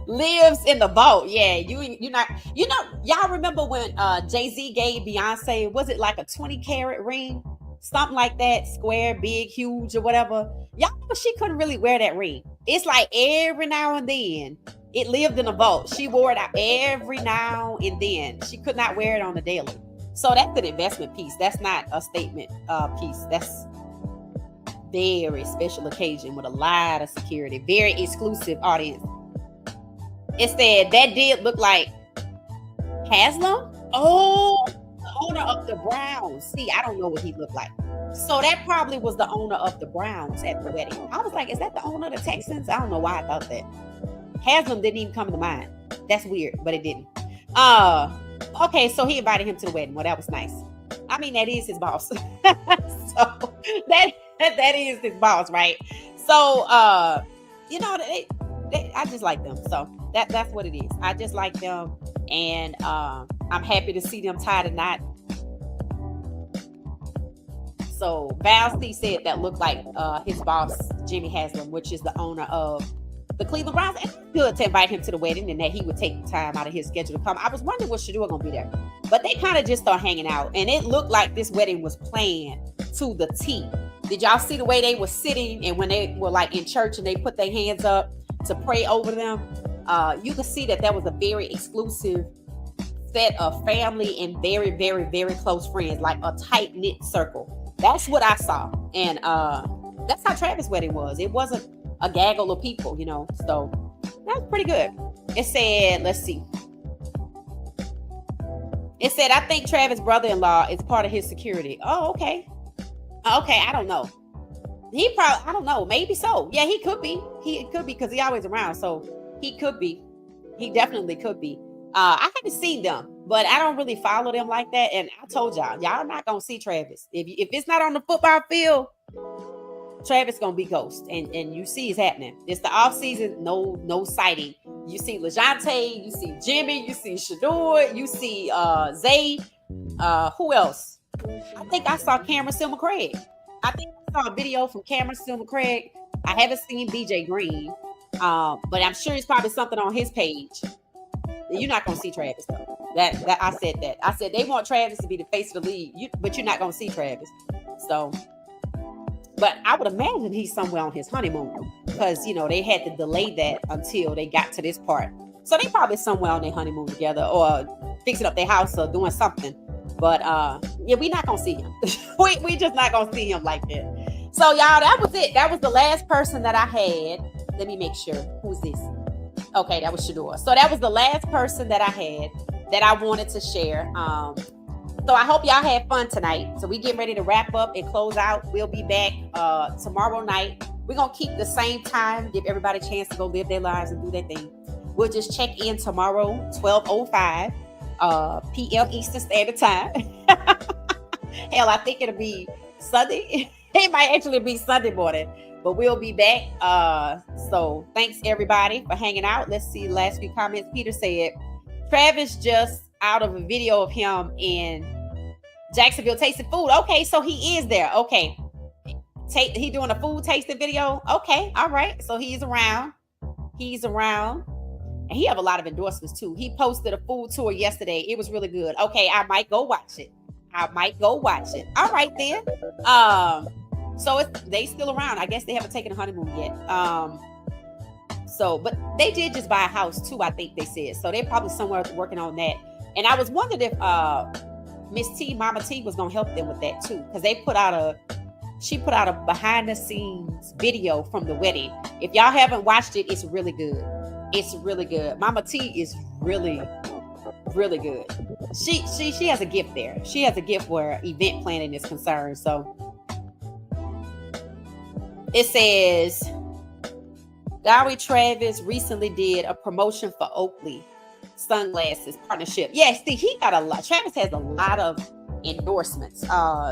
lives in the vault. Yeah, you're not. You know, y'all remember when Jay-Z gave Beyonce, was it like a 20 carat ring? Something like that, square, big, huge, or whatever. Y'all know she couldn't really wear that ring. It's like every now and then it lived in a vault. She wore it out every now and then. She could not wear it on the daily. So that's an investment piece. That's not a statement piece. That's very special occasion with a lot of security. Very exclusive audience. It said that did look like Haslam. Oh, the owner of the Browns. See, I don't know what he looked like. So that probably was the owner of the Browns at the wedding. I was like, is that the owner of the Texans? I don't know why I thought that. Haslam didn't even come to mind. That's weird, but it didn't. Okay, so he invited him to the wedding. Well, that was nice. I mean, that is his boss. So that is his boss, right? So you know, I just like them. So that's what it is. I just like them, and I'm happy to see them tie the knot. So Val C said that looked like his boss, Jimmy Haslam, which is the owner of the Cleveland Browns. And it's good to invite him to the wedding and that he would take time out of his schedule to come. I was wondering was Shadua gonna be there, but they kind of just start hanging out, and it looked like this wedding was planned to the T. Did y'all see the way they were sitting, and when they were like in church and they put their hands up to pray over them? You could see that was a very exclusive set of family and very, very, very close friends, like a tight knit circle. That's what I saw, and that's how Travis' wedding was. It wasn't a gaggle of people, you know. So that's pretty good. It said, let's see. It said, I think Travis' brother-in-law is part of his security. Oh, okay. Okay, I don't know. I don't know. Maybe so. Yeah, he could be. He could be because he's always around. So he could be. He definitely could be. I haven't seen them, but I don't really follow them like that. And I told y'all not gonna see Travis. If it's not on the football field, Travis gonna be ghost. And you see it's happening. It's the off season, no sighting. You see LeJontay, you see Jimmy, you see Shador, you see Zay. Who else? I think I saw Cameron Silver-Craig. I think I saw a video from Cameron Silver-Craig. I haven't seen BJ Green, but I'm sure it's probably something on his page. You're not gonna see Travis though. That I said that. I said they want Travis to be the face of the league, but you're not gonna see Travis. So, but I would imagine he's somewhere on his honeymoon because you know they had to delay that until they got to this part. So they probably somewhere on their honeymoon together or fixing up their house or doing something. But yeah, we're not gonna see him. we just not gonna see him like that. So y'all, that was it. That was the last person that I had. Let me make sure. Who's this? Okay, that was Shador. So that was the last person that I had that I wanted to share. So I hope y'all had fun tonight. So we getting ready to wrap up and close out. We'll be back tomorrow night. We're gonna keep the same time, give everybody a chance to go live their lives and do their thing. We'll just check in tomorrow, 12:05 p.m. Eastern Standard Time. Hell, I think it'll be Sunday. It might actually be Sunday morning, but we'll be back. So thanks everybody for hanging out. Let's see the last few comments. Peter said, Travis just out of a video of him in Jacksonville tasting food. Okay, so he is there. Okay. He doing a food tasting video. Okay, all right. So he's around. And he have a lot of endorsements too. He posted a food tour yesterday. It was really good. Okay, I might go watch it. All right then. So they still around. I guess they haven't taken a honeymoon yet. But they did just buy a house too, I think they said. So they're probably somewhere working on that. And I was wondering if Miss T, Mama T, was gonna help them with that too, because she put out a behind the scenes video from the wedding. If y'all haven't watched it, it's really good. Mama T is really, really good. She has a gift there. She has a gift where event planning is concerned. So it says Dowie Travis recently did a promotion for Oakley sunglasses partnership. Yes, see, he got a lot. Travis has a lot of endorsements.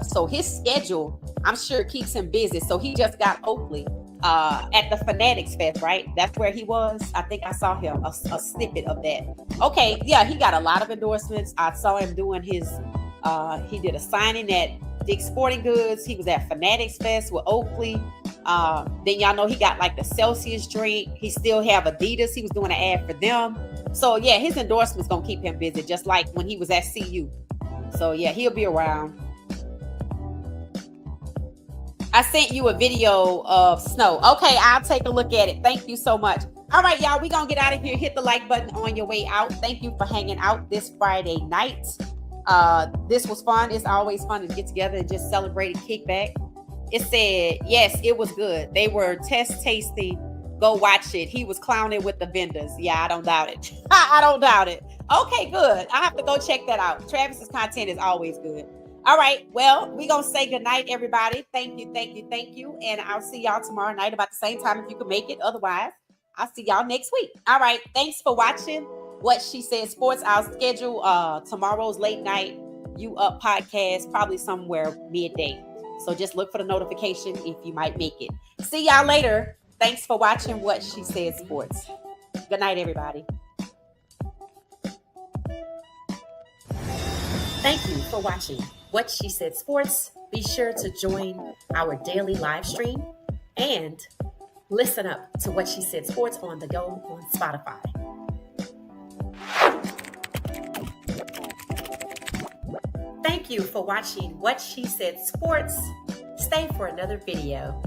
So his schedule, I'm sure, keeps him busy. So he just got Oakley at the Fanatics Fest, right? That's where he was. I think I saw him a snippet of that. Okay, yeah, he got a lot of endorsements. I saw him doing his he did a signing at Dick's Sporting Goods. He was at Fanatics Fest with Oakley. Then y'all know he got like the Celsius drink. He still have Adidas. He was doing an ad for them. So yeah, his endorsements gonna keep him busy, just like when he was at CU. So yeah, he'll be around. I sent you a video of snow. Okay, I'll take a look at it. Thank you so much. All right, y'all, we're going to get out of here. Hit the like button on your way out. Thank you for hanging out this Friday night. This was fun. It's always fun to get together and just celebrate and kick back. It said, yes, it was good. They were test tasting. Go watch it. He was clowning with the vendors. Yeah, I don't doubt it. I don't doubt it. Okay, good. I have to go check that out. Travis's content is always good. All right. Well, we're going to say good night, everybody. Thank you. And I'll see y'all tomorrow night about the same time if you can make it. Otherwise, I'll see y'all next week. All right. Thanks for watching What She Said Sports. I'll schedule tomorrow's late night You Up podcast, probably somewhere midday. So just look for the notification if you might make it. See y'all later. Thanks for watching What She Said Sports. Good night, everybody. Thank you for watching What She Said Sports. Be sure to join our daily live stream and listen up to What She Said Sports on the go on Spotify. Thank you for watching What She Said Sports. Stay for another video.